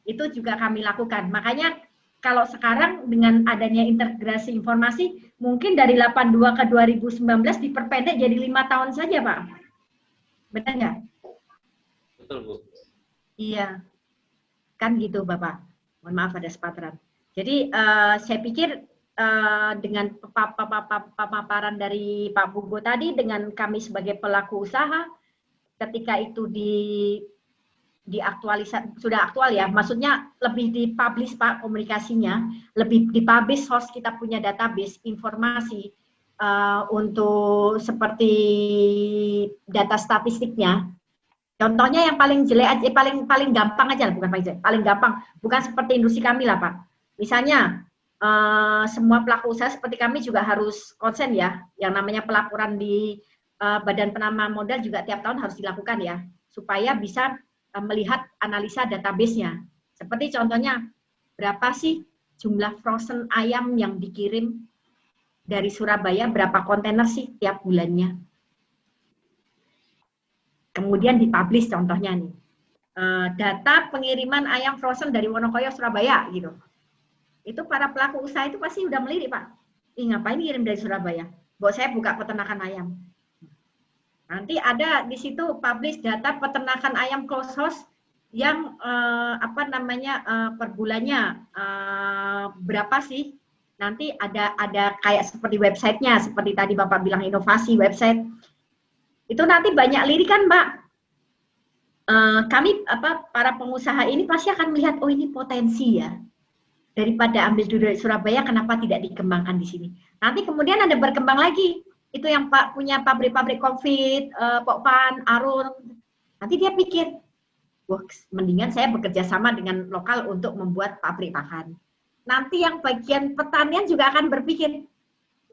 Itu juga kami lakukan. Makanya kalau sekarang dengan adanya integrasi informasi, mungkin dari 82 ke 2019 diperpendek jadi 5 tahun saja, Pak. Benar nggak? Betul, Bu. Iya. Kan gitu, Bapak. Mohon maaf ada sepataran. Jadi saya pikir dengan paparan dari Pak Bugo tadi, dengan kami sebagai pelaku usaha, ketika itu diaktualisasi, sudah aktual ya, maksudnya lebih dipublish Pak komunikasinya, lebih dipublish host kita punya database informasi untuk seperti data statistiknya. Contohnya yang paling jelek aja, paling gampang aja, bukan paling gampang, bukan seperti industri kami lah Pak. Misalnya semua pelaku usaha seperti kami juga harus konsen ya, yang namanya pelaporan di Badan Penanaman Modal juga tiap tahun harus dilakukan ya, supaya bisa melihat analisa database-nya. Seperti contohnya, berapa sih jumlah frozen ayam yang dikirim dari Surabaya berapa kontainer sih tiap bulannya. Kemudian dipublish contohnya nih, data pengiriman ayam frozen dari Wonokoyo Surabaya gitu. Itu para pelaku usaha itu pasti udah melirik, Pak. Ih, ngapain kirim dari Surabaya? Buat saya buka peternakan ayam. Nanti ada di situ publish data peternakan ayam close house yang per bulannya berapa sih? Nanti ada kayak seperti websitenya, seperti tadi Bapak bilang inovasi website. Itu nanti banyak lirik kan, Mbak. Kami para pengusaha ini pasti akan melihat, oh ini potensi ya. Daripada ambil dulu dari Surabaya, kenapa tidak dikembangkan di sini? Nanti kemudian ada berkembang lagi. Itu yang Pak punya pabrik-pabrik konfit, Pokpan, Arun. Nanti dia pikir, wah, mendingan saya bekerja sama dengan lokal untuk membuat pabrik pakan. Nanti yang bagian pertanian juga akan berpikir,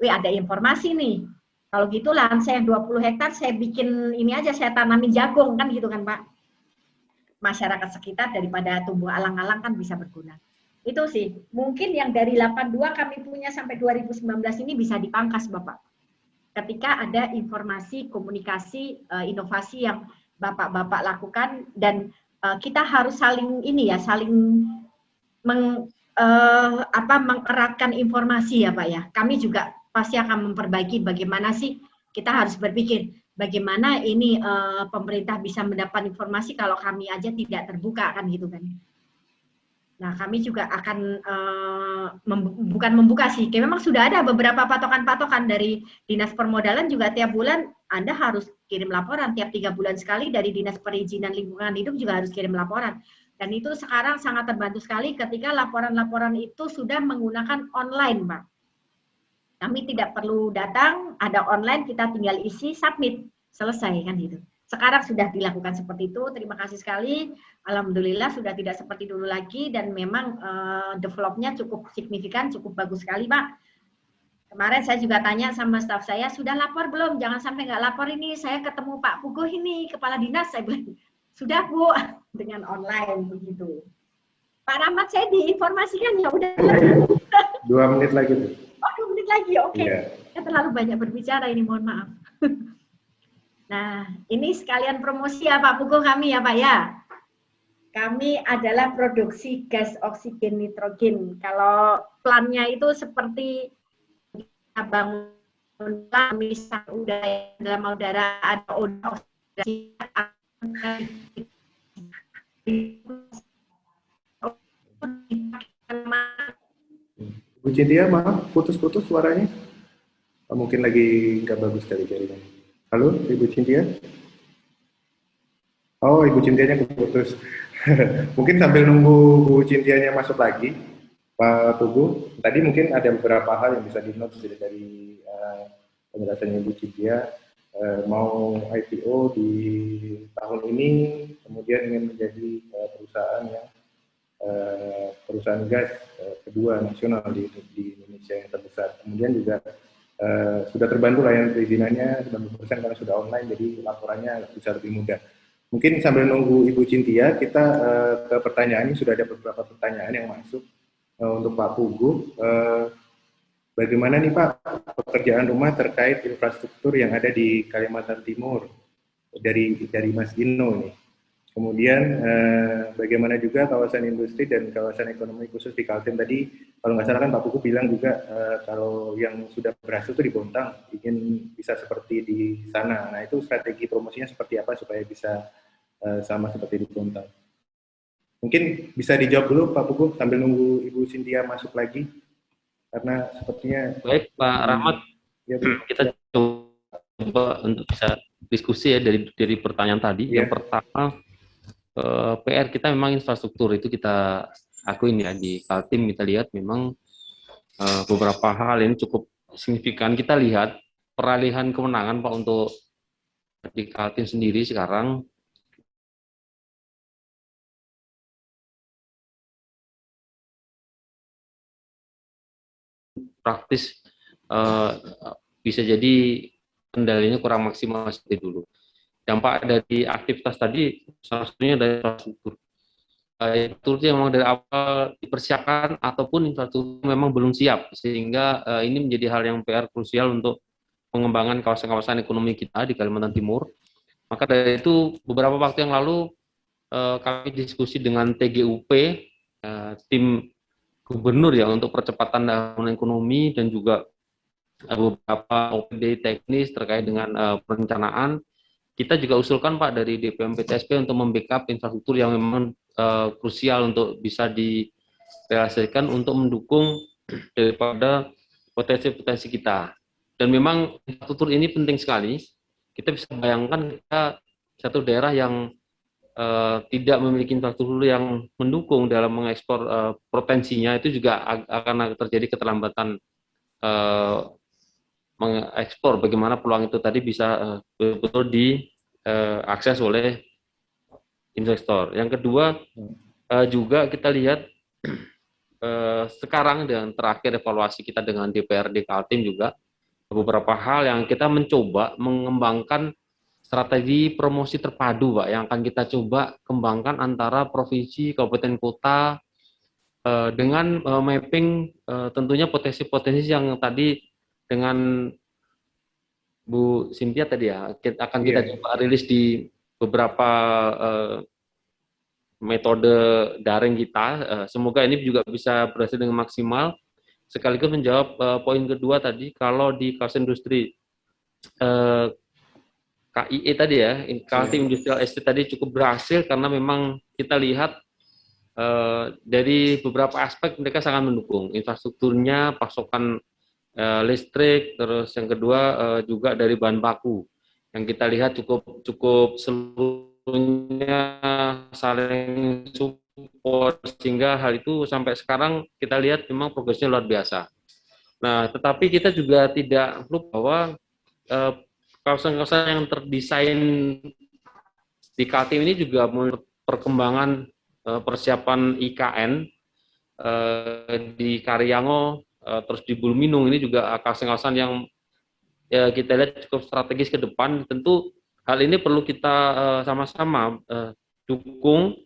wih ada informasi nih. Kalau gitu lahan saya 20 hektar, saya bikin ini aja, saya tanamin jagung, kan gitu kan Pak. Masyarakat sekitar daripada tumbuh alang-alang kan bisa berguna. Itu sih, mungkin yang dari 82 kami punya sampai 2019 ini bisa dipangkas Bapak. Ketika ada informasi, komunikasi, inovasi yang Bapak-Bapak lakukan, dan kita harus saling ini ya, saling mengeratkan informasi ya Pak ya. Kami juga pasti akan memperbaiki bagaimana sih kita harus berpikir bagaimana ini pemerintah bisa mendapat informasi kalau kami aja tidak terbuka kan gitu kan. Nah kami juga akan bukan membuka sih, memang sudah ada beberapa patokan-patokan dari Dinas Permodalan juga tiap bulan Anda harus kirim laporan, tiap 3 bulan sekali dari Dinas Perizinan Lingkungan Hidup juga harus kirim laporan. Dan itu sekarang sangat terbantu sekali ketika laporan-laporan itu sudah menggunakan online, Pak. Kami tidak perlu datang, ada online, kita tinggal isi, submit, selesai kan gitu. Sekarang sudah dilakukan seperti itu, terima kasih sekali. Alhamdulillah sudah tidak seperti dulu lagi dan memang developnya cukup signifikan, cukup bagus sekali Pak. Kemarin saya juga tanya sama staf saya, sudah lapor belum? Jangan sampai nggak lapor ini, saya ketemu Pak Puguh ini, Kepala Dinas, saya bilang, sudah Bu, dengan online begitu. Pak Rahmat saya diinformasikan ya udah. 2 menit lagi Bu. Oh 2 menit lagi, oke. Yeah. Saya terlalu banyak berbicara ini, mohon maaf. Nah, ini sekalian promosi ya Pak Puguh kami ya Pak ya. Kami adalah produksi gas oksigen nitrogen. Kalau plannya itu seperti bangun misal udara dalam udara ada oksigen. Bu Cynthia, maaf putus-putus suaranya. Mungkin lagi nggak bagus kali jaringannya. Halo, Ibu Cynthia? Oh, Ibu Cynthia-nya keputus. Mungkin sambil nunggu Bu Cynthia-nya masuk lagi, Pak Pugu, tadi mungkin ada beberapa hal yang bisa di-note dari penjelasan Ibu Cynthia. Mau IPO di tahun ini, kemudian ingin menjadi perusahaan gas kedua nasional di Indonesia yang terbesar. Kemudian juga sudah terbantu layanan perizinannya 90% karena sudah online, jadi laporannya bisa lebih mudah. Mungkin sambil nunggu Ibu Cynthia, kita ke pertanyaan. Ini sudah ada beberapa pertanyaan yang masuk untuk Pak Pugu. Bagaimana nih Pak pekerjaan rumah terkait infrastruktur yang ada di Kalimantan Timur dari Mas Gino nih. Kemudian bagaimana juga kawasan industri dan kawasan ekonomi khusus di Kaltim tadi, kalau nggak salah kan Pak Pugu bilang juga kalau yang sudah berhasil itu di Bontang, ingin bisa seperti di sana. Nah itu strategi promosinya seperti apa supaya bisa sama seperti di Bontang. Mungkin bisa dijawab dulu Pak Pugu sambil nunggu Ibu Cynthia masuk lagi, karena sepertinya. Baik Pak Rahmat, ya, kita coba untuk bisa diskusi ya dari pertanyaan tadi. Yang pertama, PR kita memang infrastruktur, itu kita akuin ya, di Kaltim kita lihat memang beberapa hal ini cukup signifikan. Kita lihat peralihan kemenangan Pak untuk di Kaltim sendiri sekarang praktis bisa jadi kendalinya kurang maksimal seperti dulu. Dampak dari aktivitas tadi salah satunya dari infrastruktur. infrastruktur yang memang dari awal dipersiapkan ataupun infrastruktur memang belum siap, sehingga ini menjadi hal yang PR krusial untuk pengembangan kawasan-kawasan ekonomi kita di Kalimantan Timur. Maka dari itu beberapa waktu yang lalu kami diskusi dengan TGUP, tim gubernur ya untuk percepatan ekonomi, dan juga beberapa OPD teknis terkait dengan perencanaan. Kita juga usulkan Pak dari DPM PTSP untuk membackup infrastruktur yang memang krusial untuk bisa direalisasikan untuk mendukung daripada potensi-potensi kita. Dan memang infrastruktur ini penting sekali. Kita bisa bayangkan kita satu daerah yang tidak memiliki infrastruktur yang mendukung dalam mengekspor potensinya, itu juga akan terjadi keterlambatan mengekspor. Bagaimana peluang itu tadi bisa betul-betul diakses oleh investor. Yang kedua juga kita lihat sekarang dengan terakhir evaluasi kita dengan DPRD Kaltim juga beberapa hal yang kita mencoba mengembangkan strategi promosi terpadu, Pak, yang akan kita coba kembangkan antara provinsi, kabupaten, kota dengan mapping tentunya potensi-potensi yang tadi dengan Bu Cynthia tadi ya, akan kita coba rilis di beberapa metode daring kita. Semoga ini juga bisa berhasil dengan maksimal. Sekaligus menjawab poin kedua tadi, kalau di kawasan industri KIE tadi ya, Kaltim Industrial Estate tadi cukup berhasil karena memang kita lihat dari beberapa aspek mereka sangat mendukung infrastrukturnya, pasokan listrik, terus yang kedua juga dari bahan baku yang kita lihat cukup seluruhnya saling support, sehingga hal itu sampai sekarang kita lihat memang progresnya luar biasa. Nah, tetapi kita juga tidak lupa bahwa kawasan-kawasan yang terdesain di Kaltim ini juga perkembangan persiapan IKN di Karyango, terus di Bulminung, ini juga kawasan-kawasan yang kita lihat cukup strategis ke depan. Tentu hal ini perlu kita sama-sama dukung.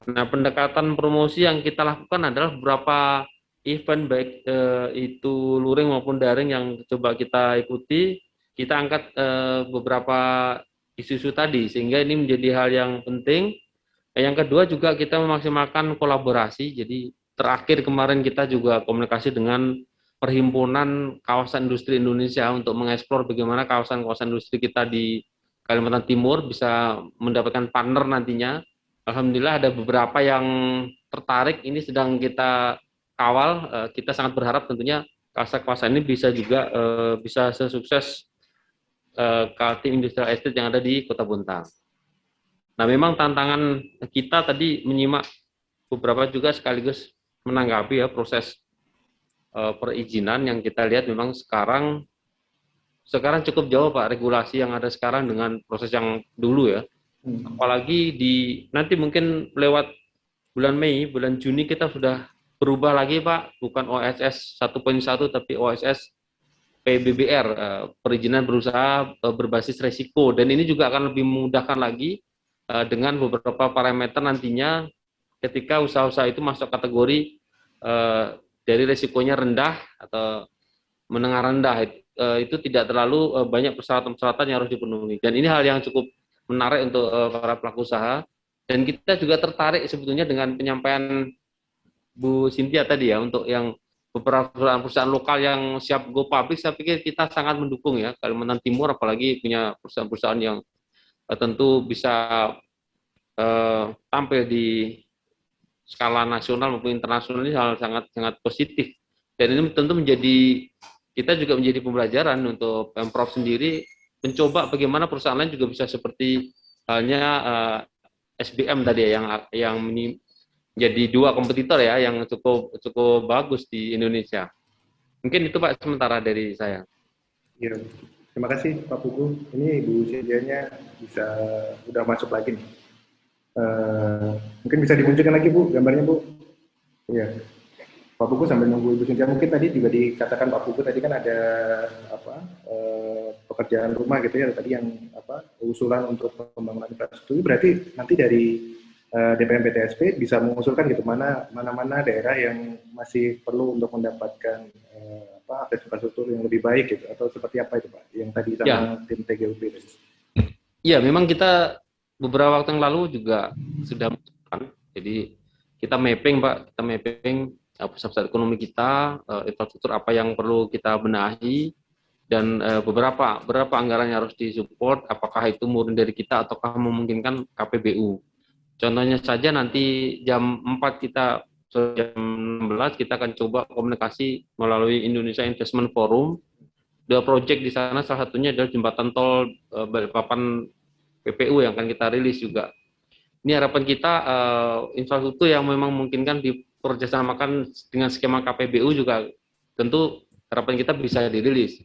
Nah, pendekatan promosi yang kita lakukan adalah beberapa event, baik itu luring maupun daring, yang coba kita ikuti. Kita angkat beberapa isu-isu tadi, sehingga ini menjadi hal yang penting. Yang kedua juga kita memaksimalkan kolaborasi. Jadi terakhir kemarin kita juga komunikasi dengan Perhimpunan Kawasan Industri Indonesia untuk mengeksplor bagaimana kawasan-kawasan industri kita di Kalimantan Timur bisa mendapatkan partner nantinya. Alhamdulillah ada beberapa yang tertarik, ini sedang kita kawal. Kita sangat berharap tentunya kawasan-kawasan ini bisa juga bisa sesukses Kaltim Industrial Estate yang ada di Kota Bontang. Nah, memang tantangan kita tadi menyimak beberapa juga sekaligus menanggapi ya proses perizinan yang kita lihat memang sekarang cukup jauh Pak regulasi yang ada sekarang dengan proses yang dulu ya. Apalagi nanti mungkin lewat bulan Mei, bulan Juni kita sudah berubah lagi Pak, bukan OSS 1.1 tapi OSS PBBR, perizinan berusaha berbasis resiko, dan ini juga akan lebih memudahkan lagi dengan beberapa parameter nantinya ketika usaha-usaha itu masuk kategori dari resikonya rendah atau menengah rendah, itu tidak terlalu banyak persyaratan-persyaratan yang harus dipenuhi. Dan ini hal yang cukup menarik untuk para pelaku usaha. Dan kita juga tertarik sebetulnya dengan penyampaian Bu Cynthia tadi ya, untuk yang beberapa perusahaan lokal yang siap go public. Saya pikir kita sangat mendukung ya, Kalimantan Timur apalagi punya perusahaan-perusahaan yang tentu bisa tampil di skala nasional maupun internasional. Ini hal sangat positif, dan ini tentu kita juga menjadi pembelajaran untuk Pemprov sendiri mencoba bagaimana perusahaan lain juga bisa seperti halnya SBM tadi ya, yang menjadi dua kompetitor ya yang cukup bagus di Indonesia. Mungkin itu Pak sementara dari saya. Ya, terima kasih Pak Pugu. Ini Bu Cynthia-nya udah masuk lagi nih. Mungkin bisa dimunculkan lagi Bu gambarnya Bu. Iya. Pak Pugu sambil nunggu Ibu Cynthia, mungkin tadi juga dikatakan Pak Pugu tadi kan ada pekerjaan rumah gitu ya tadi yang usulan untuk pembangunan infrastruktur. Berarti nanti dari DPM PTSP bisa mengusulkan gitu mana daerah yang masih perlu untuk mendapatkan akses infrastruktur yang lebih baik gitu, atau seperti apa itu Pak yang tadi sama tim TGUP tadi. Ya, memang kita beberapa waktu yang lalu juga sudah melakukan. Jadi kita mapping Pak, kita mapping pusat ekonomi kita, infrastruktur apa yang perlu kita benahi, dan beberapa anggaran yang harus disupport, apakah itu murni dari kita ataukah memungkinkan KPBU. Contohnya saja nanti jam 4 kita, jam 16 kita akan coba komunikasi melalui Indonesia Investment Forum. 2 proyek di sana, salah satunya adalah jembatan tol Balikpapan PPU yang akan kita rilis juga. Ini harapan kita infrastruktur yang memang memungkinkan dikerjasamakan dengan skema KPBU juga tentu harapan kita bisa dirilis.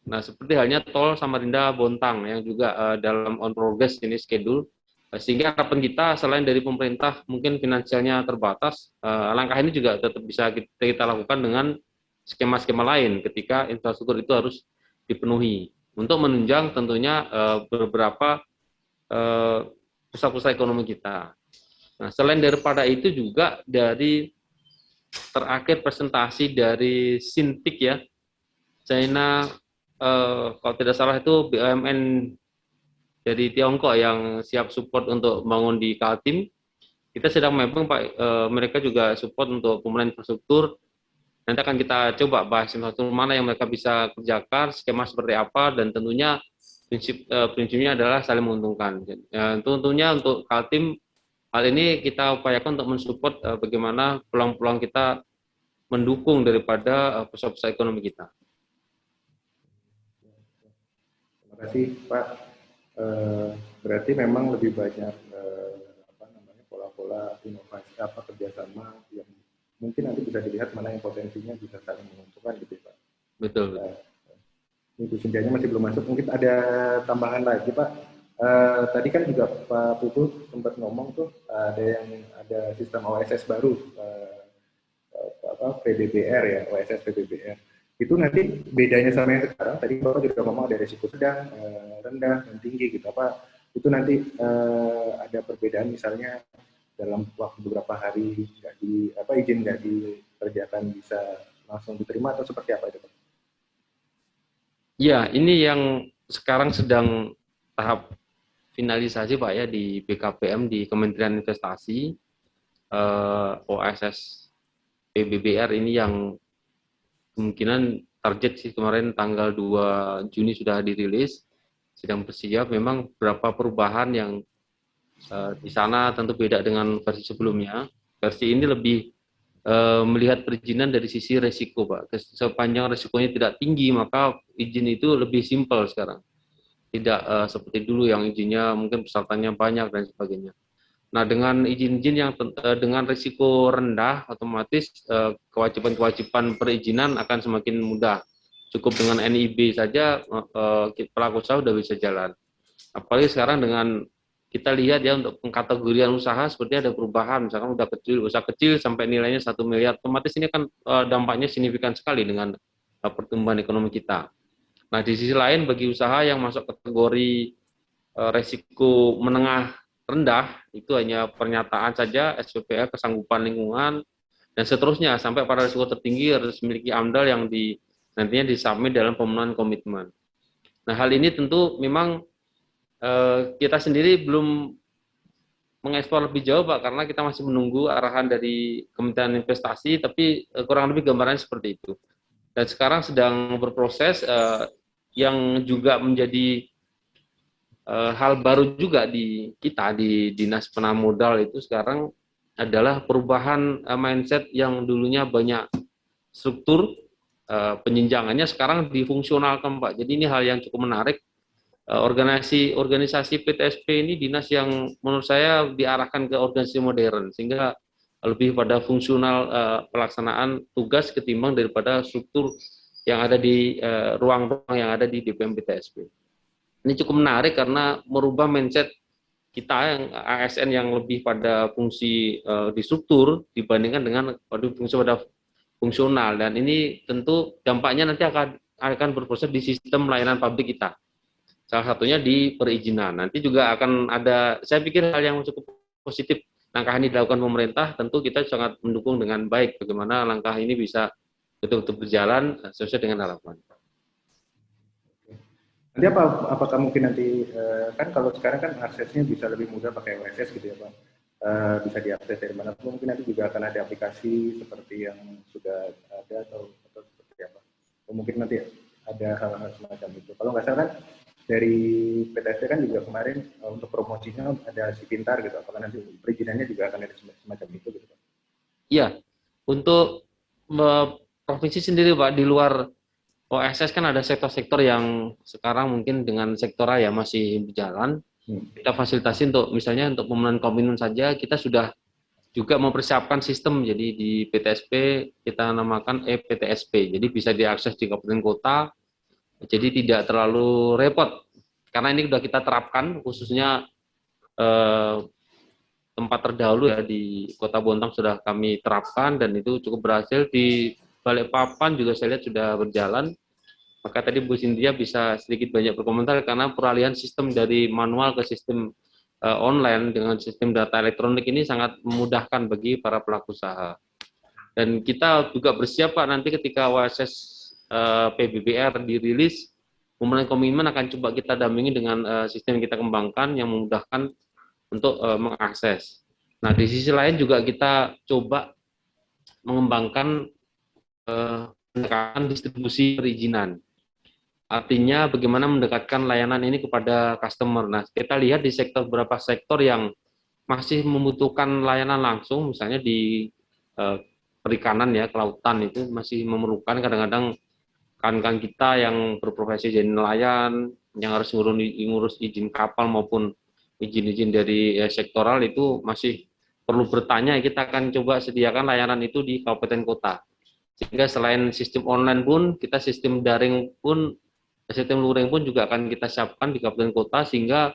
Nah, seperti halnya tol Samarinda Bontang yang juga dalam on progress ini schedule, sehingga harapan kita selain dari pemerintah mungkin finansialnya terbatas, langkah ini juga tetap bisa kita lakukan dengan skema-skema lain ketika infrastruktur itu harus dipenuhi untuk menunjang tentunya beberapa pusat-pusat ekonomi kita. Nah, selain daripada itu juga dari terakhir presentasi dari Sintik ya, China kalau tidak salah itu BUMN dari Tiongkok yang siap support untuk bangun di Kaltim. Kita sedang mapping Pak, mereka juga support untuk pembangunan infrastruktur. Nanti akan kita coba bahas infrastruktur mana yang mereka bisa kerjakan, skema seperti apa, dan tentunya prinsipnya adalah saling menguntungkan. Tentunya untuk Kaltim, hal ini kita upayakan untuk mensupport bagaimana peluang-peluang kita mendukung daripada pusat-pusat ekonomi kita. Terima kasih Pak. Berarti memang lebih banyak pola-pola inovasi kerjasama yang mungkin nanti bisa dilihat mana yang potensinya bisa saling menguntungkan gitu Pak. Betul. Ini Bu Sintianya masih belum masuk, mungkin ada tambahan lagi Pak. Tadi kan juga Pak Putu sempat ngomong tuh ada sistem OSS baru, PBBR ya, OSS PBBR. Itu nanti bedanya sama yang sekarang, tadi Bapak juga ngomong ada risiko sedang, rendah, dan tinggi gitu. Apa itu nanti ada perbedaan misalnya dalam waktu beberapa hari izin nggak dikerjakan bisa langsung diterima atau seperti apa itu Pak? Ya, ini yang sekarang sedang tahap finalisasi Pak ya di BKPM di Kementerian Investasi. OSS PBBR ini yang kemungkinan target sih kemarin tanggal 2 Juni sudah dirilis, sedang bersiap. Memang beberapa perubahan yang di sana tentu beda dengan versi sebelumnya. Versi ini lebih melihat perizinan dari sisi resiko Pak. Sepanjang resikonya tidak tinggi, maka izin itu lebih simpel sekarang. Tidak seperti dulu yang izinnya mungkin persyaratannya banyak dan sebagainya. Nah, dengan izin-izin yang dengan risiko rendah, otomatis kewajiban-kewajiban perizinan akan semakin mudah. Cukup dengan NIB saja pelaku usaha sudah bisa jalan. Apalagi sekarang dengan kita lihat ya untuk pengkategorian usaha seperti ada perubahan, misalkan usaha kecil sampai nilainya 1 miliar, otomatis ini kan dampaknya signifikan sekali dengan pertumbuhan ekonomi kita. Nah, di sisi lain bagi usaha yang masuk kategori resiko menengah rendah, itu hanya pernyataan saja, SPPR, kesanggupan lingkungan, dan seterusnya, sampai pada risiko tertinggi harus memiliki AMDAL yang nantinya disubmit dalam pemenuhan komitmen. Nah, hal ini tentu memang kita sendiri belum mengeksplor lebih jauh Pak, karena kita masih menunggu arahan dari Kementerian Investasi, tapi kurang lebih gambarannya seperti itu. Dan sekarang sedang berproses yang juga menjadi hal baru juga di kita di Dinas Penanaman Modal itu sekarang adalah perubahan mindset yang dulunya banyak struktur penjenjangannya sekarang difungsionalkan Pak. Jadi ini hal yang cukup menarik. Organisasi PTSP ini dinas yang menurut saya diarahkan ke organisasi modern sehingga lebih pada fungsional pelaksanaan tugas ketimbang daripada struktur yang ada di ruang-ruang yang ada di DPM PTSP. Ini cukup menarik karena merubah mindset kita yang ASN yang lebih pada fungsi di struktur dibandingkan dengan fungsi pada fungsional, dan ini tentu dampaknya nanti akan berproses di sistem layanan publik kita. Salah satunya di perizinan. Nanti juga akan ada, saya pikir hal yang cukup positif langkah ini dilakukan pemerintah, tentu kita sangat mendukung dengan baik bagaimana langkah ini bisa betul-betul berjalan sesuai dengan harapan. Nanti apakah mungkin nanti kan kalau sekarang kan aksesnya bisa lebih mudah pakai OSS gitu ya Pak, bisa diakses dari mana pun, mungkin nanti juga akan ada aplikasi seperti yang sudah ada atau seperti apa? Atau mungkin nanti ada hal-hal semacam itu. Kalau nggak salah kan dari PTSP kan juga kemarin untuk promosinya ada si pintar gitu, apakah nanti perizinannya juga akan ada semacam itu gitu Pak? Iya, untuk provinsi sendiri Pak, di luar OSS kan ada sektor-sektor yang sekarang mungkin dengan sektoral ya masih berjalan. Kita fasilitasi untuk misalnya untuk pemenuhan komitmen saja kita sudah juga mempersiapkan sistem. Jadi di PTSP kita namakan e-PTSP. Jadi bisa diakses di kabupaten kota. Jadi tidak terlalu repot. Karena ini sudah kita terapkan khususnya tempat terdahulu ya di Kota Bontang sudah kami terapkan dan itu cukup berhasil. Di Balikpapan juga saya lihat sudah berjalan. Maka tadi Bu Cynthia bisa sedikit banyak berkomentar karena peralihan sistem dari manual ke sistem online dengan sistem data elektronik ini sangat memudahkan bagi para pelaku usaha. Dan kita juga bersiap Pak nanti ketika OSS PBBR dirilis, pemenuhan komitmen akan coba kita dampingi dengan sistem yang kita kembangkan yang memudahkan untuk mengakses. Nah di sisi lain juga kita coba mengembangkan pendekatan distribusi perizinan. Artinya bagaimana mendekatkan layanan ini kepada customer. Nah, kita lihat di beberapa sektor yang masih membutuhkan layanan langsung, misalnya di perikanan ya, kelautan itu masih memerlukan kadang-kadang rekan-rekan kita yang berprofesi jadi nelayan, yang harus ngurus izin kapal maupun izin-izin dari sektoral itu masih perlu bertanya. Kita akan coba sediakan layanan itu di kabupaten kota. Sehingga selain sistem online pun, kita sistem daring pun, sistem luring pun juga akan kita siapkan di kabupaten kota sehingga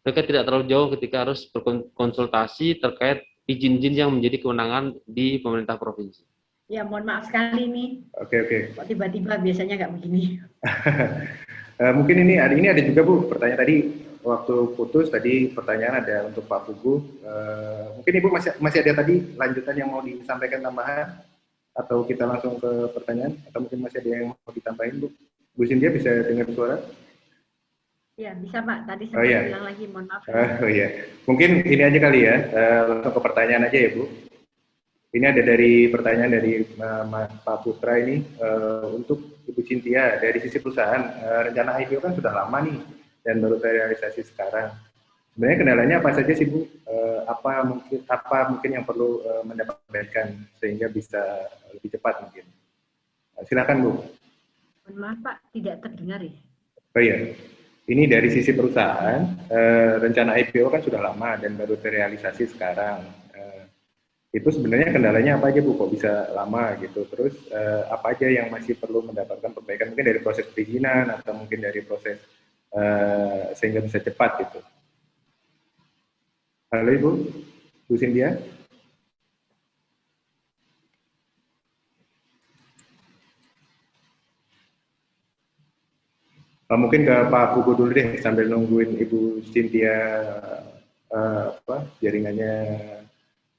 mereka tidak terlalu jauh ketika harus berkonsultasi terkait izin-izin yang menjadi kewenangan di pemerintah provinsi. Ya, mohon maaf sekali nih. Oke. Tiba-tiba biasanya nggak begini. Mungkin ini ada juga Bu pertanyaan tadi waktu putus tadi pertanyaan ada untuk Pak Pugu. Mungkin Ibu masih ada tadi lanjutan yang mau disampaikan tambahan atau kita langsung ke pertanyaan atau mungkin masih ada yang mau ditambahin Bu? Bu Cynthia bisa dengar suara? Ya, bisa Pak. Tadi saya bilang lagi, mohon maaf. Oh iya. Mungkin ini aja kali ya, langsung ke pertanyaan aja ya Bu. Ini ada dari pertanyaan dari Pak Putra ini, untuk Ibu Cynthia, dari sisi perusahaan, rencana IPO kan sudah lama nih, dan baru terrealisasi sekarang. Sebenarnya kendalanya apa saja sih Bu? Apa mungkin yang perlu mendapat perbaikan sehingga bisa lebih cepat mungkin? Silakan Bu. Maaf Pak, tidak terdengar ya? Oh iya, ini dari sisi perusahaan, rencana IPO kan sudah lama dan baru terrealisasi sekarang. Itu sebenarnya kendalanya apa aja Bu, kok bisa lama gitu? Terus apa aja yang masih perlu mendapatkan perbaikan, mungkin dari proses perizinan atau mungkin dari proses sehingga bisa cepat gitu? Halo Ibu, Bu Cynthia? Mungkin ke Pak Pugu dulu deh sambil nungguin Ibu Cynthia jaringannya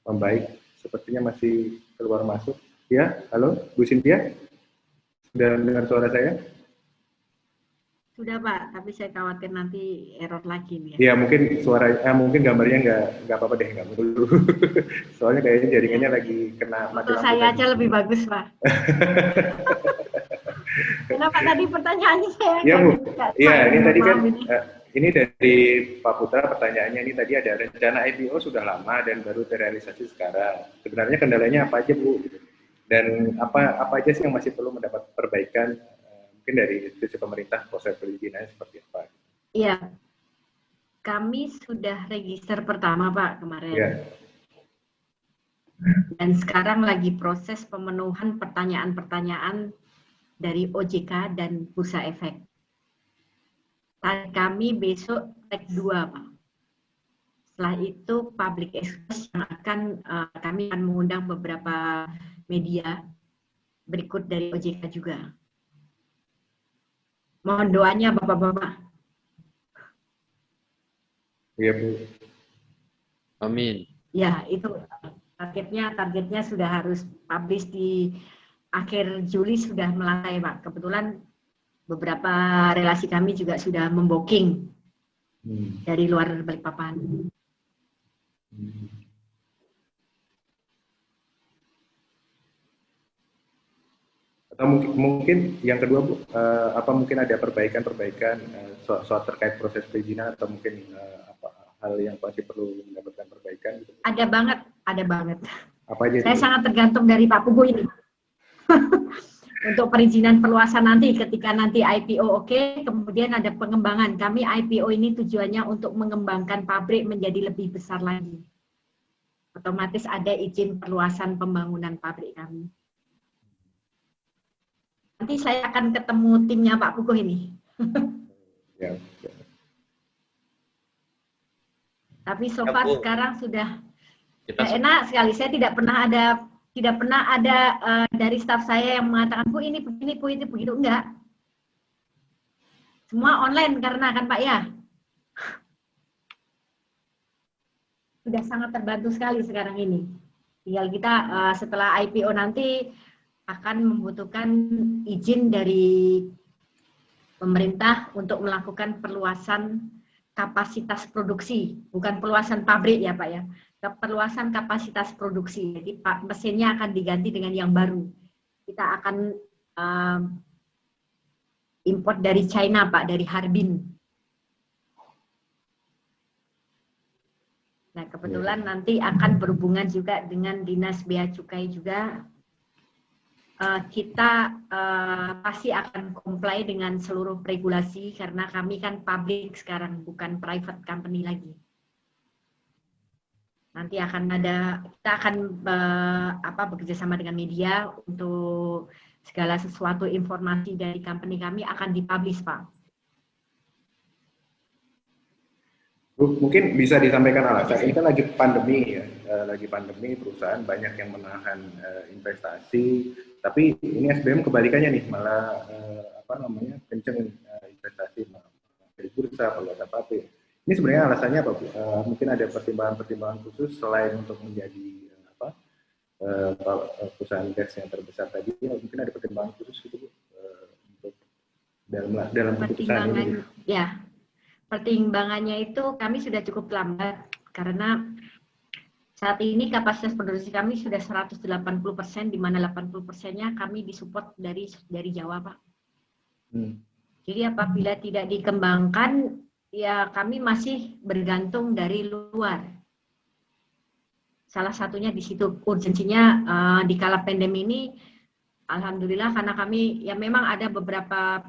membaik. Sepertinya masih keluar masuk. Ya, halo Bu Cynthia? Sudah dengar suara saya? Sudah Pak, tapi saya khawatir nanti error lagi nih ya. Iya, mungkin mungkin gambarnya nggak apa-apa deh, nggak dulu. Soalnya kayaknya jaringannya lagi kena mati lampu. Untuk saya aja lebih bagus Pak. Kenapa tadi pertanyaannya saya? Iya Bu, iya ini tadi kan ini dari Pak Putra pertanyaannya ini tadi ada rencana IPO sudah lama dan baru terrealisasi sekarang. Sebenarnya kendalanya apa aja Bu? Dan apa aja sih yang masih perlu mendapat perbaikan? Mungkin dari sisi pemerintah proses perizinannya seperti apa? Iya, kami sudah register pertama Pak kemarin. Ya. Dan sekarang lagi proses pemenuhan pertanyaan-pertanyaan dari OJK dan Bursa Efek. Kami besok leg 2, Pak. Setelah itu public access yang kami akan mengundang beberapa media berikut dari OJK juga. Mohon doanya Bapak-bapak. Iya Bu. Amin. Ya, itu targetnya sudah harus publish di akhir Juli sudah melantai, Pak. Kebetulan beberapa relasi kami juga sudah membooking dari luar Balikpapan. Atau mungkin yang kedua Bu, apa mungkin ada perbaikan-perbaikan soal terkait proses perizinan atau mungkin apa hal yang masih perlu mendapatkan perbaikan? Gitu? Ada banget. Apa aja? Saya sangat tergantung dari Pak Pugu ini. Untuk perizinan perluasan nanti, ketika nanti IPO oke, kemudian ada pengembangan. Kami IPO ini tujuannya untuk mengembangkan pabrik menjadi lebih besar lagi. Otomatis ada izin perluasan pembangunan pabrik kami. Nanti saya akan ketemu timnya Pak Pugu ini. Ya. Tapi so far sekarang sudah enak sekali. Saya tidak pernah ada dari staf saya yang mengatakan, Bu ini begini, Bu itu begitu, enggak. Semua online karena kan Pak ya. Sudah sangat terbantu sekali sekarang ini. Tinggal kita setelah IPO nanti akan membutuhkan izin dari pemerintah untuk melakukan perluasan kapasitas produksi, bukan perluasan pabrik ya Pak ya, perluasan kapasitas produksi. Jadi Pak, mesinnya akan diganti dengan yang baru. Kita akan import dari China Pak, dari Harbin. Nah kebetulan nanti akan berhubungan juga dengan Dinas Bea Cukai juga. Kita pasti akan comply dengan seluruh regulasi karena kami kan public sekarang, bukan private company lagi. Nanti kita akan bekerja sama dengan media untuk segala sesuatu informasi dari company kami akan dipublish, Pak. Mungkin bisa disampaikan alasan, ini kan lagi pandemi ya, lagi pandemi, perusahaan banyak yang menahan investasi, tapi ini SBM kebalikannya nih, malah kenceng investasi dari bursa, perluasan pabrik. Ini sebenarnya alasannya apa Bu? Mungkin ada pertimbangan-pertimbangan khusus selain untuk menjadi perusahaan gas yang terbesar tadi, mungkin ada pertimbangan khusus gitu Bu, untuk dalam keputusan ini. Ya. Pertimbangannya itu kami sudah cukup lambat karena saat ini kapasitas produksi kami sudah 180%, di mana 80%-nya kami disupport dari Jawa, Pak. Jadi apabila tidak dikembangkan, ya kami masih bergantung dari luar. Salah satunya di situ urgensinya di kala pandemi ini, alhamdulillah karena kami ya memang ada beberapa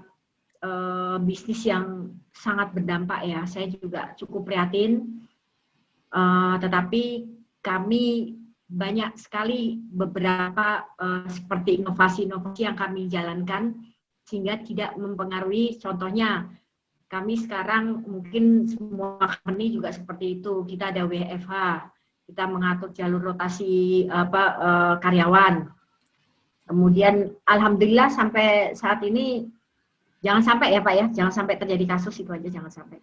bisnis yang sangat berdampak ya, saya juga cukup prihatin, tetapi kami banyak sekali beberapa seperti inovasi-inovasi yang kami jalankan sehingga tidak mempengaruhi, contohnya kami sekarang mungkin semua company juga seperti itu, kita ada WFH, kita mengatur jalur rotasi karyawan, kemudian alhamdulillah sampai saat ini jangan sampai ya Pak ya, jangan sampai terjadi kasus, itu aja jangan sampai.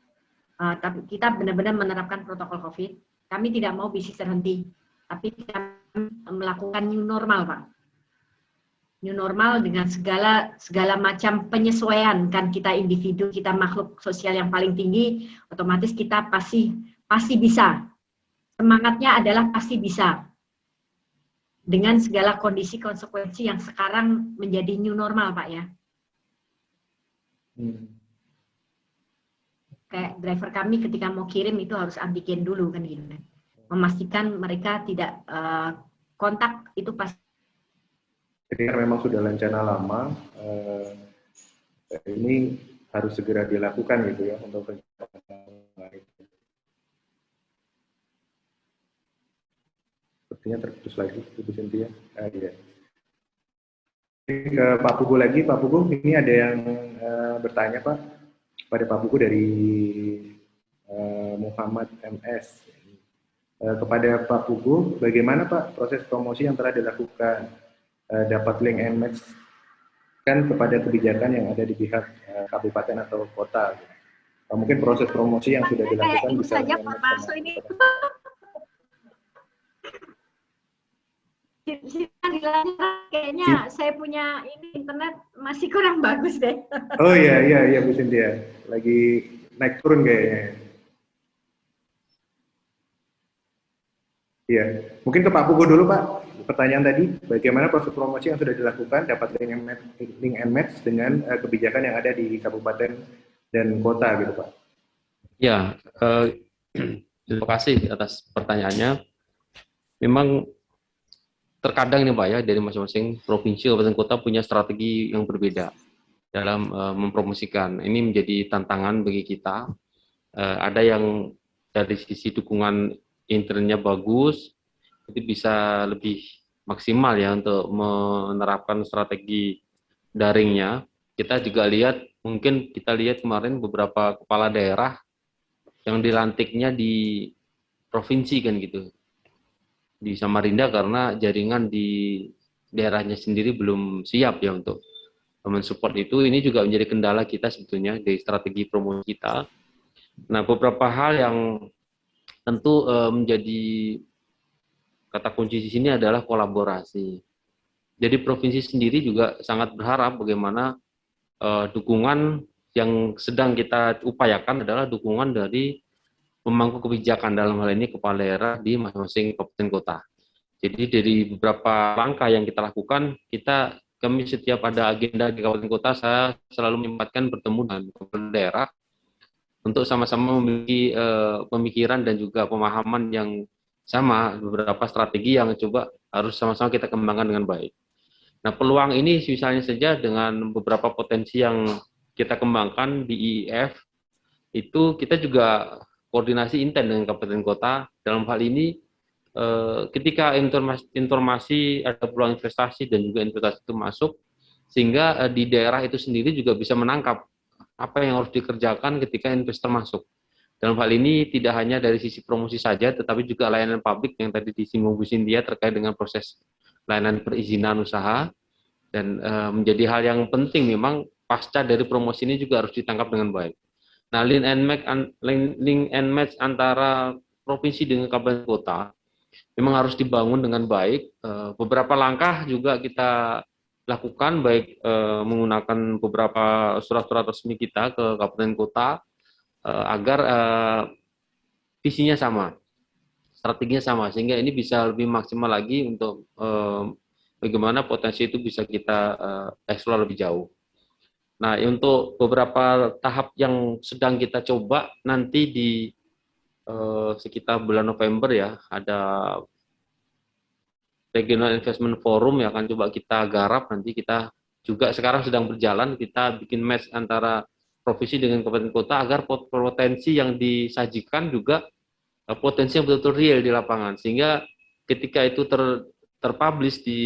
Tapi kita benar-benar menerapkan protokol COVID. Kami tidak mau bisnis terhenti, tapi kita melakukan new normal Pak. New normal dengan segala macam penyesuaian, kan kita individu, kita makhluk sosial yang paling tinggi, otomatis kita pasti bisa. Semangatnya adalah pasti bisa. Dengan segala kondisi konsekuensi yang sekarang menjadi new normal Pak ya. Kayak driver kami ketika mau kirim itu harus antigen dulu kan gitu kan, memastikan mereka tidak kontak itu pasti. Jadi memang sudah rencana lama, ini harus segera dilakukan gitu ya untuk sepertinya terputus lagi Ibu Cynthia. Iya. Ke Pak Pugu lagi, Pak Pugu, ini ada yang bertanya Pak, pada Pak Pugu dari Muhammad MS. Kepada Pak Pugu, bagaimana Pak proses promosi yang telah dilakukan? Dapat link NMAX kan kepada kebijakan yang ada di pihak kabupaten atau kota. Mungkin proses promosi yang sudah dilakukan bisa saja Pak Paso ini. Silakan dilanjutkan. Kayaknya saya punya ini internet masih kurang bagus deh. Oh iya Bu Cynthia, lagi naik turun kayaknya. Iya, mungkin ke Pak Pugu dulu Pak. Pertanyaan tadi, bagaimana proses promosi yang sudah dilakukan dapat link and match dengan kebijakan yang ada di kabupaten dan kota gitu Pak? Ya, terima kasih atas pertanyaannya. Memang terkadang nih Pak ya, dari masing-masing provinsi, kabupaten kota punya strategi yang berbeda dalam mempromosikan. Ini menjadi tantangan bagi kita. Ada yang dari sisi dukungan internetnya bagus, itu bisa lebih maksimal ya untuk menerapkan strategi daringnya. Kita juga lihat, mungkin kita lihat kemarin beberapa kepala daerah yang dilantiknya di provinsi kan gitu, di Samarinda, karena jaringan di daerahnya sendiri belum siap ya untuk mensupport itu. Ini juga menjadi kendala kita sebetulnya dari strategi promosi kita. Nah, beberapa hal yang tentu menjadi kata kunci di sini adalah kolaborasi. Jadi provinsi sendiri juga sangat berharap bagaimana dukungan yang sedang kita upayakan adalah dukungan dari pemangku kebijakan, dalam hal ini kepala daerah di masing-masing kabupaten kota. Jadi dari beberapa langkah yang kita lakukan, kami setiap ada agenda di kabupaten kota, saya selalu menyempatkan bertemu dengan kepala daerah untuk sama-sama memiliki pemikiran dan juga pemahaman yang sama, beberapa strategi yang coba harus sama-sama kita kembangkan dengan baik. Nah, peluang ini misalnya saja dengan beberapa potensi yang kita kembangkan di IIF, itu kita juga koordinasi intens dengan kabupaten kota. Dalam hal ini, ketika informasi ada peluang investasi dan juga investasi itu masuk, sehingga di daerah itu sendiri juga bisa menangkap apa yang harus dikerjakan ketika investor masuk. Dalam hal ini tidak hanya dari sisi promosi saja, tetapi juga layanan publik yang tadi disinggung Bu Cynthia terkait dengan proses layanan perizinan usaha, dan menjadi hal yang penting memang pasca dari promosi ini juga harus ditangkap dengan baik. Nah, link and match antara provinsi dengan kabupaten kota memang harus dibangun dengan baik. Beberapa langkah juga kita lakukan, baik menggunakan beberapa surat-surat resmi kita ke kabupaten kota agar visinya sama, strateginya sama, sehingga ini bisa lebih maksimal lagi untuk bagaimana potensi itu bisa kita eksplor lebih jauh. Nah, untuk beberapa tahap yang sedang kita coba nanti di sekitar bulan November ya, ada Regional Investment Forum yang akan coba kita garap. Nanti kita juga sekarang sedang berjalan, kita bikin match antara provinsi dengan kabupaten kota agar potensi yang disajikan juga potensi yang betul-betul real di lapangan, sehingga ketika itu terpublish di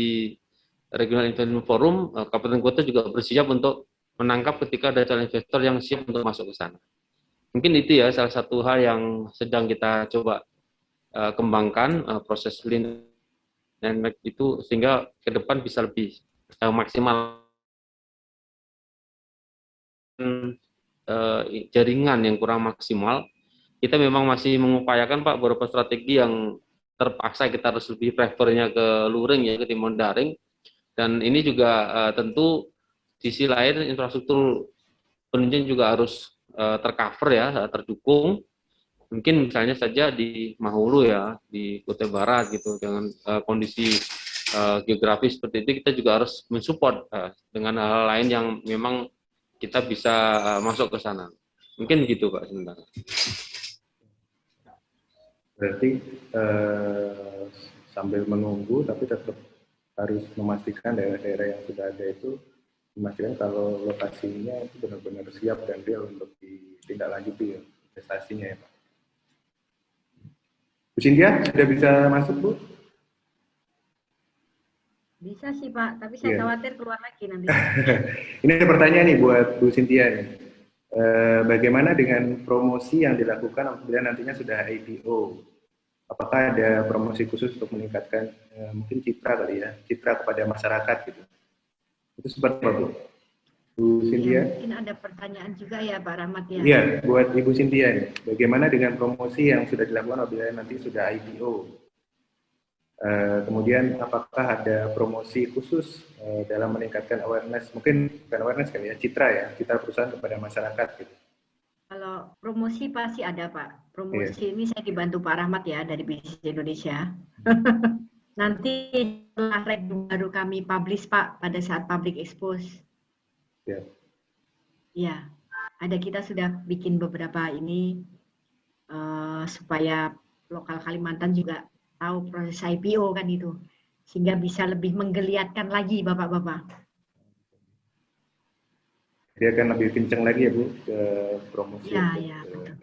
Regional Investment Forum, kabupaten kota juga bersiap untuk menangkap ketika ada calon investor yang siap untuk masuk ke sana. Mungkin itu ya salah satu hal yang sedang kita coba kembangkan, proses link and match itu, sehingga ke depan bisa lebih maksimal jaringan yang kurang maksimal. Kita memang masih mengupayakan Pak beberapa strategi yang terpaksa kita harus lebih prefernya ke luring ya, ketimbang daring. Dan ini juga tentu sisi lain infrastruktur penunjang juga harus tercover ya, terdukung. Mungkin misalnya saja di Mahulu ya, di Kutai Barat gitu, dengan kondisi geografis seperti itu, kita juga harus mensupport dengan hal lain yang memang kita bisa masuk ke sana. Mungkin begitu Pak sebenarnya. Berarti sambil menunggu, tapi tetap harus memastikan daerah-daerah yang sudah ada itu, memastikan kalau lokasinya itu benar-benar siap dan real untuk ditindaklanjuti ya, investasinya ya Pak. Bu Cynthia, sudah bisa masuk Bu? Bisa sih Pak, tapi saya khawatir keluar lagi nanti. Ini ada pertanyaan nih buat Bu Cynthia nih. Bagaimana dengan promosi yang dilakukan apabila nantinya sudah IPO? Apakah ada promosi khusus untuk meningkatkan mungkin citra kali ya, citra kepada masyarakat gitu? Itu seperti apa Bu? Bu Cynthia? Ya, mungkin ada pertanyaan juga ya Pak Rahmat ya. Iya, buat Ibu Cynthia nih. Bagaimana dengan promosi yang sudah dilakukan apabila nanti sudah IPO? Kemudian apakah ada promosi khusus dalam meningkatkan awareness, mungkin bukan awareness kan ya, citra perusahaan kepada masyarakat gitu. Kalau promosi pasti ada Pak. Promosi Iya. ini saya dibantu Pak Rahmat ya dari Bisnis Indonesia. Nanti setelah review baru kami publish Pak pada saat public expose. Ya. Ya, ada kita sudah bikin beberapa ini supaya lokal Kalimantan juga tahu proses IPO kan itu, sehingga bisa lebih menggeliatkan lagi Bapak-Bapak. Dia akan lebih kencang lagi ya Bu ke promosi. Ya, ya, betul.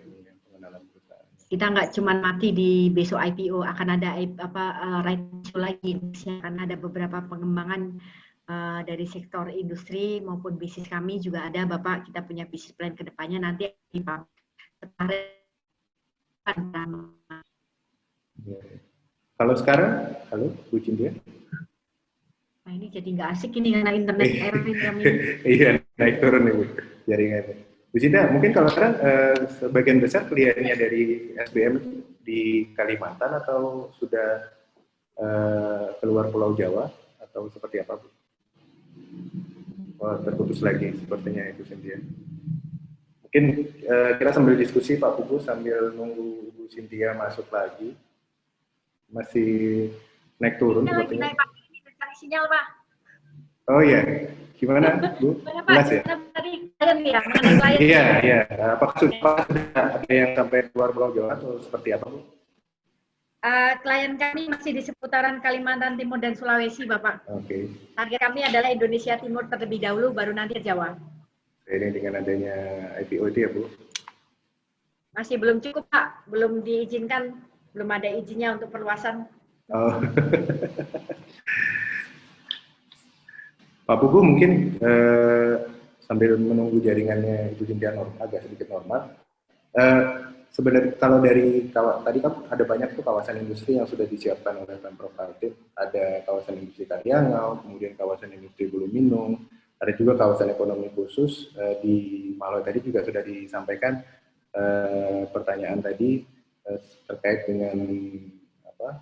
Kita nggak cuma mati di besok IPO, akan ada right issue lagi, karena ada beberapa pengembangan dari sektor industri maupun bisnis kami juga ada Bapak, kita punya bisnis plan ke depannya nanti Kalau sekarang, halo Bu Cynthia? Nah ini jadi nggak asik ini karena internet kami. Iya, naik turun nih Bu jaringannya. Bu Cynthia, mungkin kalau sekarang sebagian besar kliennya dari SBM di Kalimantan atau sudah keluar Pulau Jawa atau seperti apa Bu? Oh, terputus lagi sepertinya itu Cynthia. Mungkin kita sambil diskusi Pak Pugu sambil nunggu Bu Cynthia masuk lagi. Masih naik turun sepertinya. Naik ini cari sinyal Pak. Oh iya, gimana Bu? Jelas ya? Iya, iya. Apakah sudah ada yang sampai keluar Pulau Jawa atau seperti apa Bu? Klien kami masih di seputaran Kalimantan Timur dan Sulawesi, Bapak. Oke. Target kami adalah Indonesia Timur terlebih dahulu, baru nanti Jawa. Ini dengan adanya IPO itu ya, Bu? Masih belum cukup, Pak. Belum diizinkan, belum ada izinnya untuk perluasan. Oh. Pak Pugu mungkin sambil menunggu jaringannya itu agak sedikit normal. Sebenarnya kalau dari tadi kan ada banyak tuh kawasan industri yang sudah disiapkan oleh Pemprov Kaltim. Ada kawasan industri Karyangau, kemudian kawasan industri Bulu Minung, ada juga kawasan ekonomi khusus di Maloy tadi juga sudah disampaikan pertanyaan tadi terkait dengan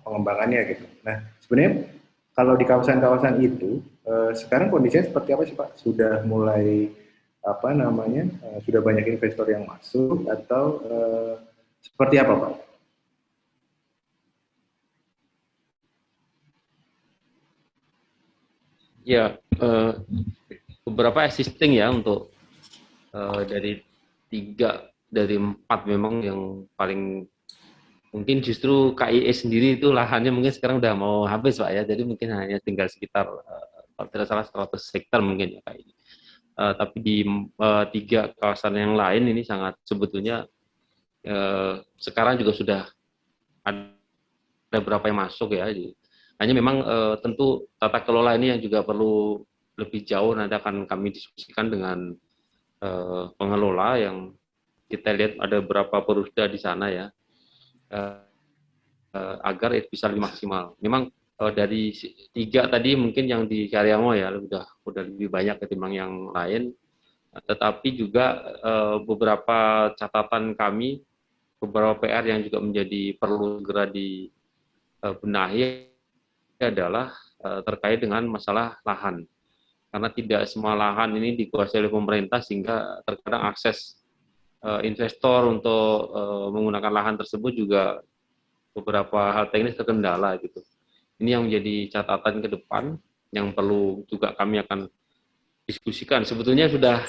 pengembangannya gitu. Nah sebenarnya kalau di kawasan-kawasan itu sekarang kondisinya seperti apa sih Pak? Sudah mulai sudah banyak investor yang masuk atau seperti apa Pak? Ya, beberapa existing ya untuk dari 4 memang yang paling mungkin justru KIE sendiri itu lahannya mungkin sekarang udah mau habis Pak ya, jadi mungkin hanya tinggal sekitar kalau tidak salah 100 hektar mungkin ya KIE. Tapi di 3 kawasan yang lain ini sangat sebetulnya sekarang juga sudah ada beberapa yang masuk ya. Hanya memang tentu tata kelola ini yang juga perlu lebih jauh, nanti akan kami diskusikan dengan pengelola yang kita lihat ada beberapa perusda di sana ya, agar itu bisa lebih maksimal. Memang dari 3 tadi mungkin yang di Karyangau ya udah lebih banyak ketimbang yang lain, tetapi juga beberapa catatan kami, beberapa PR yang juga menjadi perlu segera dibenahi adalah terkait dengan masalah lahan, karena tidak semua lahan ini dikuasai oleh pemerintah sehingga terkadang akses investor untuk menggunakan lahan tersebut juga beberapa hal teknis terkendala gitu. Ini yang menjadi catatan ke depan yang perlu juga kami akan diskusikan. Sebetulnya sudah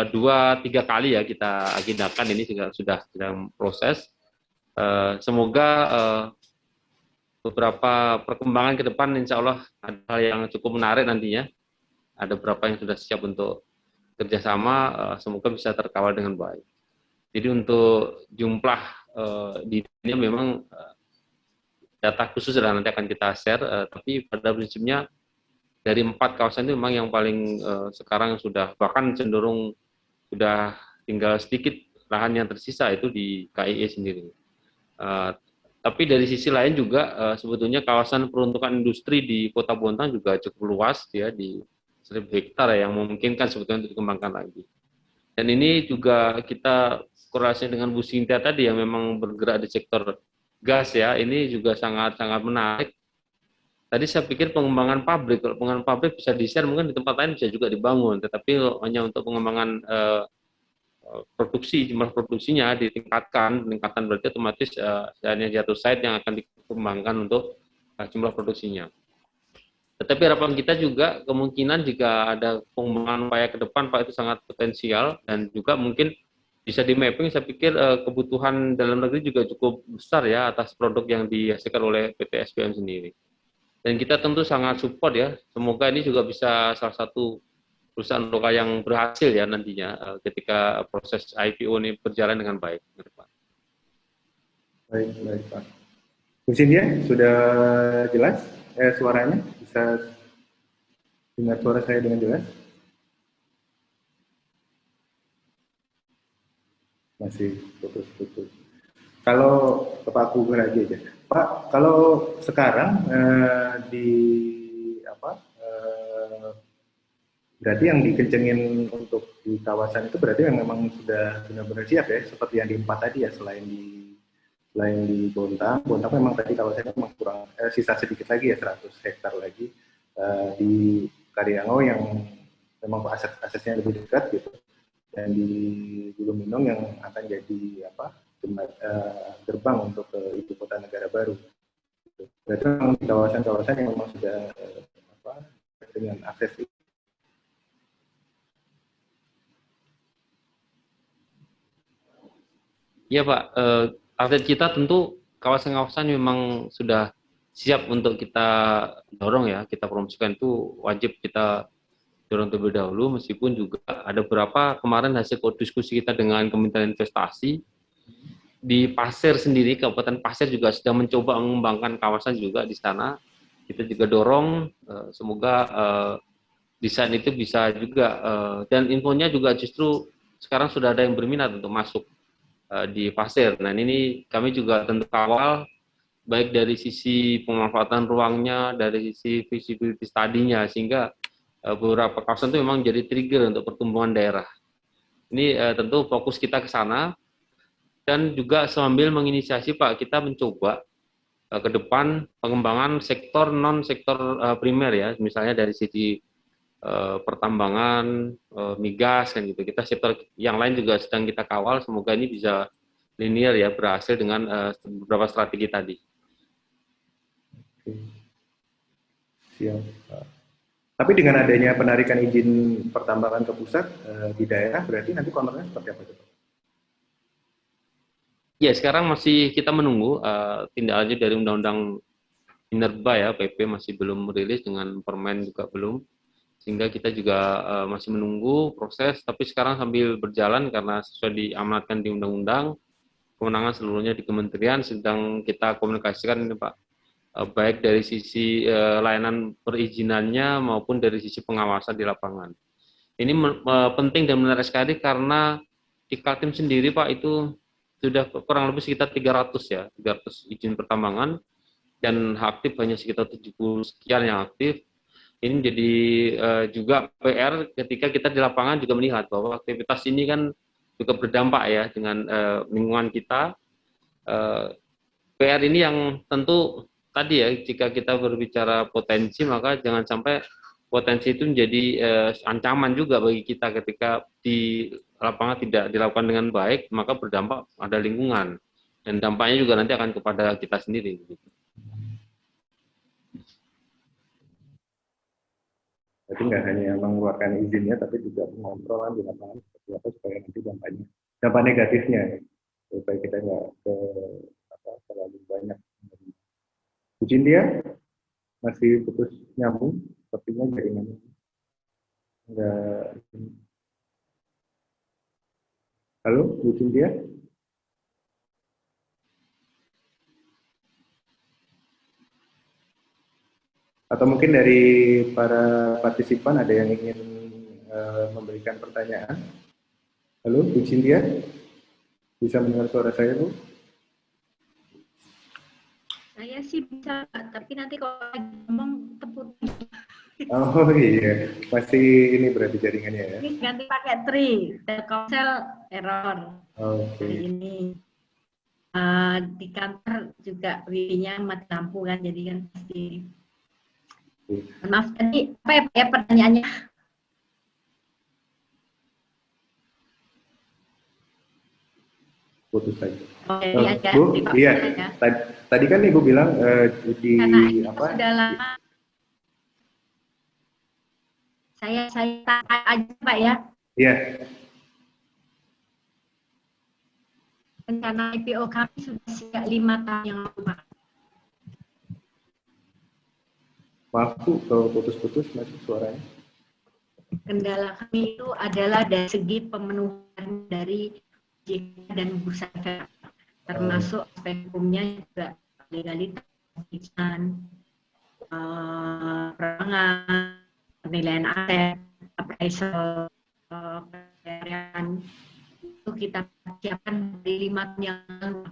2-3 kali ya kita agendakan, ini sudah sedang proses. Semoga beberapa perkembangan ke depan insya Allah ada hal yang cukup menarik nantinya. Ada beberapa yang sudah siap untuk kerjasama, semoga bisa terkawal dengan baik. Jadi untuk jumlah di dunia memang data khusus nanti akan kita share, tapi pada prinsipnya dari 4 kawasan itu memang yang paling sekarang sudah bahkan cenderung sudah tinggal sedikit lahan yang tersisa itu di KIE sendiri. Tapi dari sisi lain juga sebetulnya kawasan peruntukan industri di Kota Bontang juga cukup luas ya, di 1000 hektar ya, yang memungkinkan sebetulnya untuk dikembangkan lagi. Dan ini juga kita korelasi dengan Bu Cynthia tadi yang memang bergerak di sektor gas ya, ini juga sangat-sangat menarik. Tadi saya pikir pengembangan pabrik, kalau pengembangan pabrik bisa di-share, mungkin di tempat lain bisa juga dibangun, tetapi hanya untuk pengembangan produksi, jumlah produksinya peningkatan berarti otomatis hanya satu site yang akan dikembangkan untuk jumlah produksinya. Tetapi harapan kita juga kemungkinan jika ada pengembangan upaya ke depan, Pak, itu sangat potensial dan juga mungkin bisa di mapping. Saya pikir kebutuhan dalam negeri juga cukup besar ya atas produk yang dihasilkan oleh PT SBM sendiri. Dan kita tentu sangat support ya. Semoga ini juga bisa salah satu perusahaan lokal yang berhasil ya nantinya ketika proses IPO ini berjalan dengan baik. Baik, baik Pak. Bu Cynthia, sudah jelas suaranya? Bisa dengar suara saya dengan jelas? Masih putus-putus. Kalau Pak aku lagi aja. Pak, kalau sekarang berarti yang dikencengin untuk di kawasan itu berarti yang memang sudah benar-benar siap ya, seperti yang di 4 tadi ya, selain di Bontang memang tadi kawasannya memang kurang, sisa sedikit lagi ya, 100 hektar lagi di Karyangau yang memang aksesnya lebih dekat gitu, dan di Gunung Minong yang akan jadi gerbang untuk ke ibu kota negara baru. Berarti memang di kawasan-kawasan yang memang sudah dengan akses. Iya Pak, target kita tentu kawasan-kawasan memang sudah siap untuk kita dorong ya, kita promosikan, itu wajib kita dorong terlebih dahulu, meskipun juga ada beberapa kemarin hasil diskusi kita dengan Kementerian Investasi, di Pasir sendiri, Kabupaten Pasir juga sedang mencoba mengembangkan kawasan juga di sana. Kita juga dorong, semoga desain itu bisa juga, dan infonya juga justru sekarang sudah ada yang berminat untuk masuk di Pasir. Nah ini kami juga tentu kawal, baik dari sisi pemanfaatan ruangnya, dari sisi visibility study-nya, sehingga beberapa kawasan itu memang jadi trigger untuk pertumbuhan daerah. Ini tentu fokus kita ke sana, dan juga sambil menginisiasi Pak, kita mencoba ke depan pengembangan sektor non-sektor primer ya, misalnya dari sisi pertambangan, migas kan gitu. Kita sektor yang lain juga sedang kita kawal, semoga ini bisa linear ya, berhasil dengan beberapa strategi tadi. Oke. Siap. Tapi dengan adanya penarikan izin pertambangan ke pusat di daerah, berarti nanti kontraknya seperti apa itu? Ya, sekarang masih kita menunggu tindak lanjut dari Undang-Undang Minerba ya, PP masih belum rilis, dengan Permen juga belum, sehingga kita juga masih menunggu proses. Tapi sekarang sambil berjalan karena sesuai diamanatkan di Undang-Undang, kewenangan seluruhnya di Kementerian, sedang kita komunikasikan ini Pak, baik dari sisi layanan perizinannya maupun dari sisi pengawasan di lapangan. Ini penting dan menarik sekali karena di Kaltim sendiri Pak itu sudah kurang lebih sekitar 300 ya, 300 izin pertambangan, dan aktif hanya sekitar 70 sekian yang aktif. Ini jadi juga PR ketika kita di lapangan juga melihat bahwa aktivitas ini kan juga berdampak ya dengan lingkungan kita. PR ini yang tentu tadi ya, jika kita berbicara potensi, maka jangan sampai potensi itu menjadi ancaman juga bagi kita ketika di lapangan tidak dilakukan dengan baik, maka berdampak pada lingkungan, dan dampaknya juga nanti akan kepada kita sendiri. Jadi nggak hanya mengeluarkan izinnya, tapi juga mengontrol di lapangan seperti apa supaya nanti dampak negatifnya, supaya kita nggak terlalu banyak. Bu Cynthia masih putus nyambung, sepertinya jaringannya nggak. Halo, Bu Cynthia? Atau mungkin dari para partisipan ada yang ingin memberikan pertanyaan? Halo, Bu Cynthia? Bisa mendengar suara saya, Bu? Saya sih bisa, tapi nanti kalau ngomong terputus. Oh iya, masih ini berarti jaringannya ya? Ini ganti pakai tri, Telkomsel error. Oke. Hari ini. di kantor juga wifi-nya mati lampu kan, jadi kan pasti. Maaf tadi apa ya Pak ya pertanyaannya? Putus lagi. Bu, iya. Tadi kan Ibu bilang di karena apa? Sudah lama. Saya tanya aja Pak ya. Iya. Rencana IPO kami sudah sejak 5 tahun yang lalu, Pak. Maaf Bu, kalau putus-putus masih suaranya. Kendala kami itu adalah dari segi pemenuhan dari OJK dan Bursa Efek, termasuk aspek hukumnya juga legalitas, perangan, penilaian aset, appraisal, pembayaran. Itu kita siapkan dari 5 tahun yang lalu.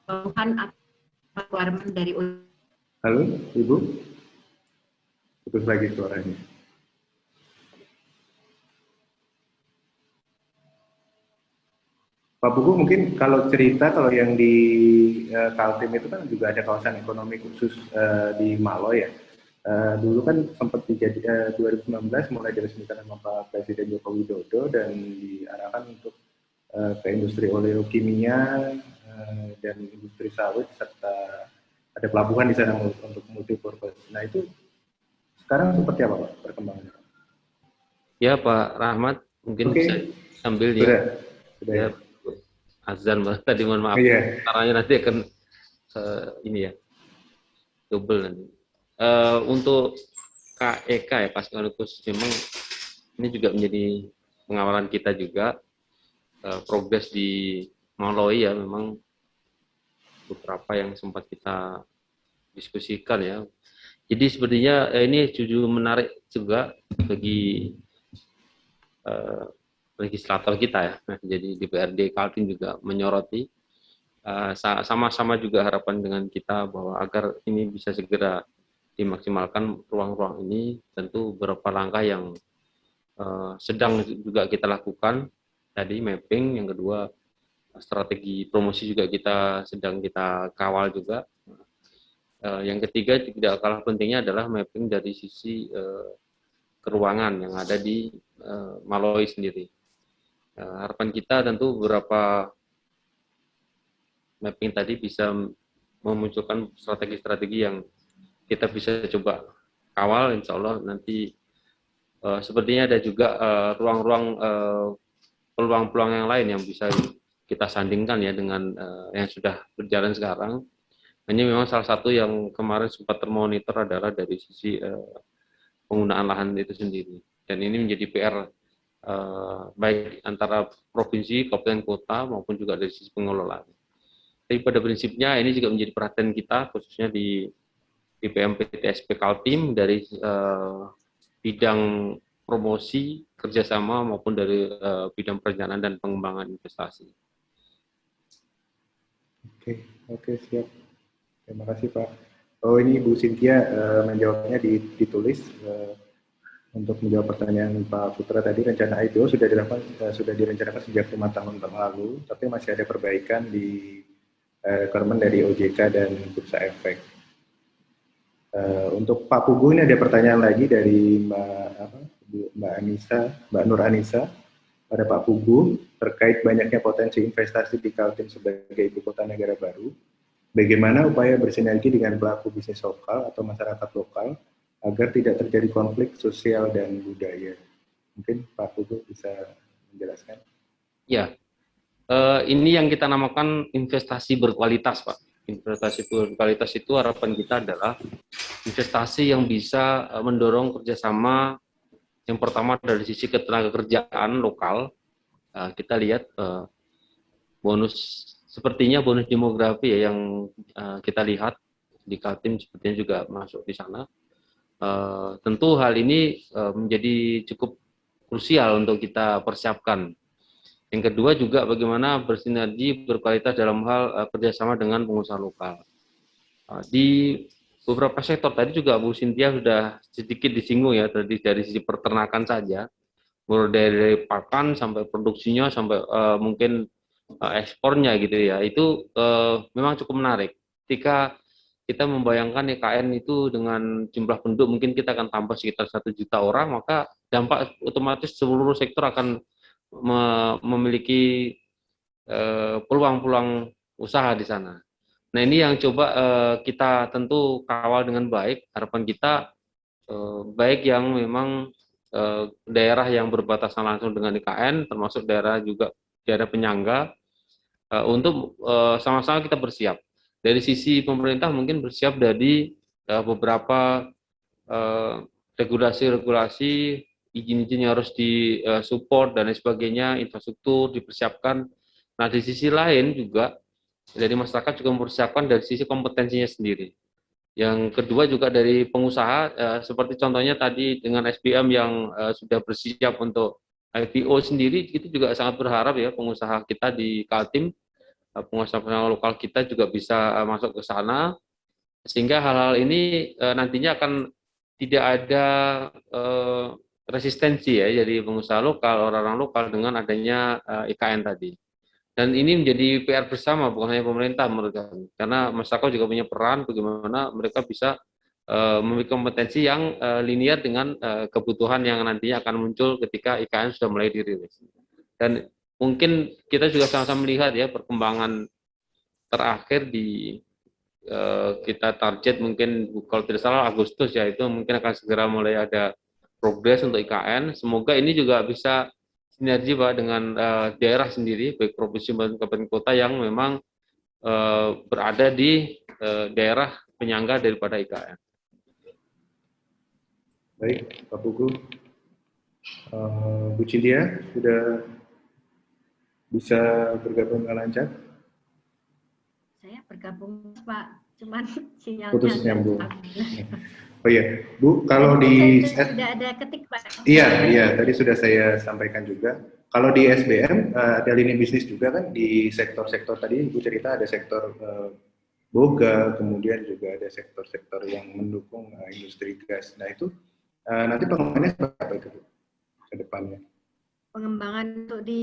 Kebutuhan atau requirement dari Halo, Ibu? Putus lagi suaranya. Pak Buku, mungkin kalau cerita, kalau yang di Kaltim itu kan juga ada kawasan ekonomi khusus di Malo ya. Dulu kan sempat dijadi 2019 mulai diresmikan sama Pak Presiden Joko Widodo dan diarahkan untuk ke industri oleokimia dan industri sawit serta ada pelabuhan di sana untuk multipurpose. Nah itu sekarang seperti apa Pak perkembangannya? Ya Pak Rahmat, mungkin bisa sambil sudah. Ya. Azan tadi mohon maaf. Caranya nanti akan ini ya double nanti. Untuk KEK ya Pak sekaligus memang ini juga menjadi pengawalan kita juga progres di Maloi ya memang beberapa yang sempat kita diskusikan ya. Jadi sepertinya ini jujur menarik juga bagi legislator kita ya. Nah, jadi DPRD Kaltim juga menyoroti sama-sama juga harapan dengan kita bahwa agar ini bisa segera dimaksimalkan ruang-ruang ini, tentu beberapa langkah yang sedang juga kita lakukan. Tadi mapping, yang kedua strategi promosi juga sedang kita kawal juga. Yang ketiga tidak kalah pentingnya adalah mapping dari sisi keruangan yang ada di Maloi sendiri. Harapan kita tentu beberapa mapping tadi bisa memunculkan strategi-strategi yang kita bisa coba kawal, insya Allah nanti sepertinya ada juga ruang-ruang peluang-peluang yang lain yang bisa kita sandingkan ya dengan yang sudah berjalan sekarang. Ini memang salah satu yang kemarin sempat termonitor adalah dari sisi penggunaan lahan itu sendiri. Dan ini menjadi PR baik antara provinsi, kabupaten, kota maupun juga dari sisi pengelolaan. Tapi pada prinsipnya ini juga menjadi perhatian kita khususnya di PMPTSP Kaltim dari bidang promosi kerjasama maupun dari bidang perencanaan dan pengembangan investasi. Oke, siap. Terima kasih Pak. Oh ini Bu Cynthia menjawabnya ditulis. Untuk menjawab pertanyaan Pak Putra tadi, rencana IPO sudah direncanakan sejak 5 tahun lalu, tapi masih ada perbaikan di requirement dari OJK dan Bursa Efek. Untuk Pak Pugu ini ada pertanyaan lagi dari Mbak Nur Anissa pada Pak Pugu terkait banyaknya potensi investasi di Kaltim sebagai ibu kota negara baru. Bagaimana upaya bersinergi dengan pelaku bisnis lokal atau masyarakat lokal agar tidak terjadi konflik sosial dan budaya? Mungkin Pak Pugu bisa menjelaskan. Ya, ini yang kita namakan investasi berkualitas, Pak. Investasi berkualitas itu harapan kita adalah investasi yang bisa mendorong kerjasama. Yang pertama dari sisi ketenagakerjaan lokal, kita lihat bonus sepertinya bonus demografi ya, yang kita lihat di Kaltim sepertinya juga masuk di sana. Tentu hal ini menjadi cukup krusial untuk kita persiapkan. Yang kedua juga bagaimana bersinergi berkualitas dalam hal kerjasama dengan pengusaha lokal. Di beberapa sektor tadi juga Bu Cynthia sudah sedikit disinggung ya, tadi dari sisi peternakan saja. mulai dari pakan sampai produksinya sampai mungkin ekspornya gitu ya. Itu memang cukup menarik. Ketika kita membayangkan IKN itu dengan jumlah penduduk mungkin kita akan tambah sekitar 1 juta orang, maka dampak otomatis seluruh sektor akan memiliki peluang-peluang usaha di sana. Nah, ini yang coba kita tentu kawal dengan baik. Harapan kita baik yang memang daerah yang berbatasan langsung dengan IKN, termasuk daerah juga daerah penyangga, untuk sama-sama kita bersiap. Dari sisi pemerintah mungkin bersiap dari beberapa regulasi-regulasi, izin-izin yang harus disupport dan lain sebagainya, infrastruktur dipersiapkan. Nah, di sisi lain juga dari masyarakat juga mempersiapkan dari sisi kompetensinya sendiri. Yang kedua juga dari pengusaha, seperti contohnya tadi dengan SBM yang sudah bersiap untuk IPO sendiri, itu juga sangat berharap ya pengusaha kita di Kaltim, pengusaha lokal kita juga bisa masuk ke sana, sehingga hal-hal ini nantinya akan tidak ada resistensi ya jadi pengusaha lokal, orang-orang lokal dengan adanya IKN tadi. Dan ini menjadi PR bersama, bukan hanya pemerintah menurut kami. Karena masyarakat juga punya peran bagaimana mereka bisa memiliki kompetensi yang linear dengan kebutuhan yang nantinya akan muncul ketika IKN sudah mulai dirilis. Dan mungkin kita juga sama-sama melihat ya perkembangan terakhir di kita target mungkin kalau tidak salah Agustus ya, itu mungkin akan segera mulai ada progres untuk IKN. Semoga ini juga bisa sinergi Pak dengan daerah sendiri, baik provinsi maupun kabupaten kota yang memang berada di daerah penyangga daripada IKN. Baik, Pak Pugu. Bu Cynthia sudah bisa bergabung dengan lancar? Saya bergabung Pak, cuman sinyalnya Putus nyambung. stabil. Oh iya, Bu, kalau Tadi di sudah ada ketik Pak. iya, tadi sudah saya sampaikan juga. Kalau di SBM ada lini bisnis juga kan di sektor-sektor tadi Ibu cerita ada sektor boga, kemudian juga ada sektor-sektor yang mendukung industri gas. Nah itu nanti pengembangannya seperti apa itu Bu, ke depannya? Pengembangan untuk di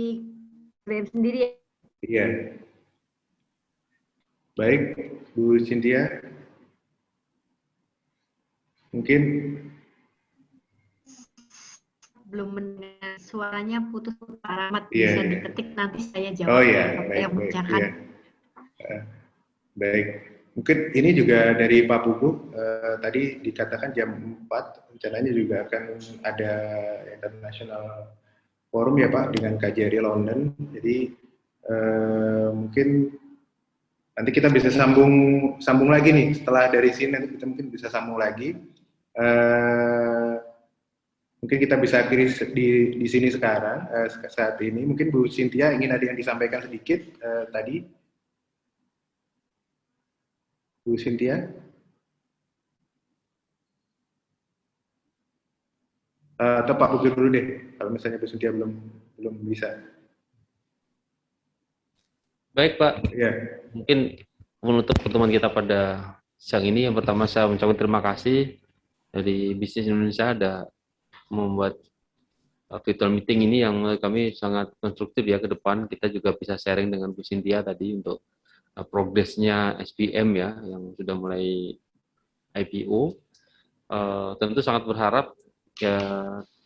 SBM sendiri ya? Iya. Baik, Bu Cynthia. Mungkin belum mendengar suaranya putus Pak Rahmat, Iya, bisa iya. diketik nanti saya jawab. Oh iya, apa yang baik, memecahkan. iya. Baik, mungkin ini juga dari Pak Pugu, tadi dikatakan jam 4, rencananya juga akan ada international forum ya Pak, dengan KJRI London, jadi mungkin nanti kita bisa sambung lagi nih, setelah dari sini nanti kita mungkin bisa sambung lagi. Mungkin kita bisa akhiri di sini sekarang, saat ini. Mungkin Bu Cynthia ingin ada yang disampaikan sedikit tadi. Bu Cynthia? Atau Pak Pugu dulu deh, kalau misalnya Bu Cynthia belum bisa. Baik Pak, Ya. mungkin menutup pertemuan kita pada siang ini, yang pertama saya mengucapkan terima kasih dari Bisnis Indonesia ada membuat virtual meeting ini yang menurut kami sangat konstruktif ya ke depan. Kita juga bisa sharing dengan Bu Cynthia tadi untuk progresnya SBM ya yang sudah mulai IPO. Tentu sangat berharap ya,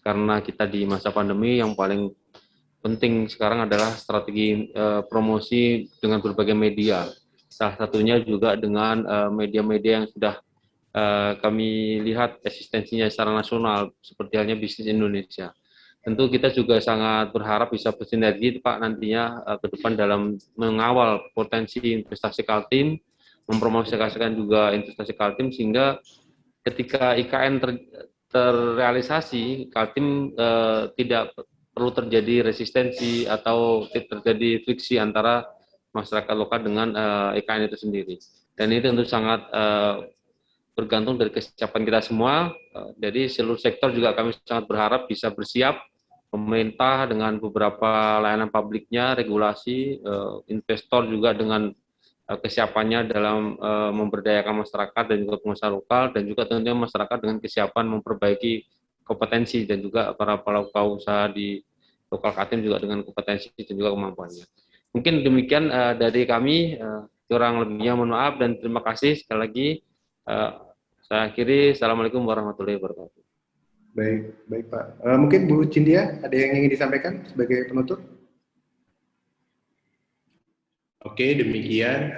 karena kita di masa pandemi yang paling penting sekarang adalah strategi promosi dengan berbagai media. Salah satunya juga dengan media-media yang sudah kami lihat eksistensinya secara nasional, seperti halnya Bisnis Indonesia. Tentu kita juga sangat berharap bisa bersinergi Pak nantinya ke depan dalam mengawal potensi investasi Kaltim, mempromosikan juga investasi Kaltim, sehingga ketika IKN terrealisasi, Kaltim tidak perlu terjadi resistensi atau terjadi friksi antara masyarakat lokal dengan IKN itu sendiri. Dan ini tentu sangat bergantung dari kesiapan kita semua. Jadi seluruh sektor juga kami sangat berharap bisa bersiap, pemerintah dengan beberapa layanan publiknya, regulasi, investor juga dengan kesiapannya dalam memberdayakan masyarakat dan juga pengusaha lokal, dan juga tentunya masyarakat dengan kesiapan memperbaiki kompetensi dan juga para pelaku usaha di lokal Kaltim juga dengan kompetensi dan juga kemampuannya. Mungkin demikian dari kami, kurang lebihnya mohon maaf dan terima kasih sekali lagi. Saya akhiri, Assalamualaikum warahmatullahi wabarakatuh. Baik Pak. Mungkin Bu Cynthia ada yang ingin disampaikan sebagai penutup? Oke, demikian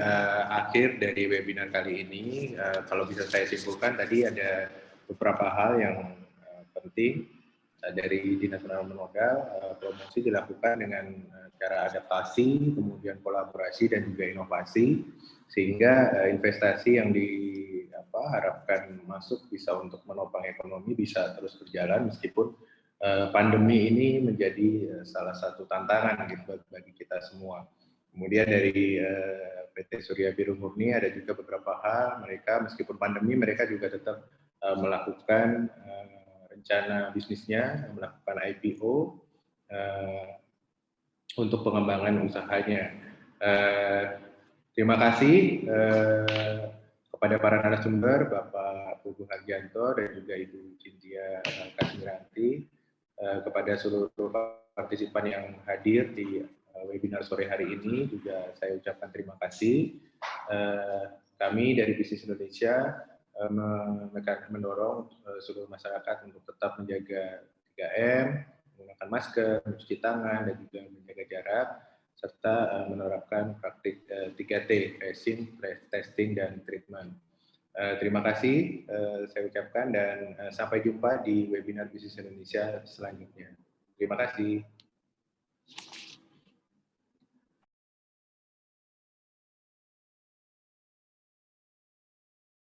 akhir dari webinar kali ini. Kalau bisa saya simpulkan, tadi ada beberapa hal yang penting dari Dinas Penanaman Modal. Promosi dilakukan dengan cara adaptasi, kemudian kolaborasi dan juga inovasi, sehingga investasi yang diharapkan masuk bisa untuk menopang ekonomi bisa terus berjalan meskipun pandemi ini menjadi salah satu tantangan gitu bagi kita semua. Kemudian dari PT Surya Biru Murni ada juga beberapa hal, mereka meskipun pandemi mereka juga tetap melakukan rencana bisnisnya, melakukan IPO untuk pengembangan usahanya. Terima kasih kepada para narasumber, Bapak Pugu Hargianto dan juga Ibu Cynthia Kasmiranti, kepada seluruh partisipan yang hadir di webinar sore hari ini juga saya ucapkan terima kasih. Kami dari Bisnis Indonesia mendorong seluruh masyarakat untuk tetap menjaga 3M, menggunakan masker, mencuci tangan, dan juga menjaga jarak, serta menerapkan praktik 3T, tracing, testing, dan treatment. Terima kasih saya ucapkan dan sampai jumpa di webinar Bisnis Indonesia selanjutnya. Terima kasih.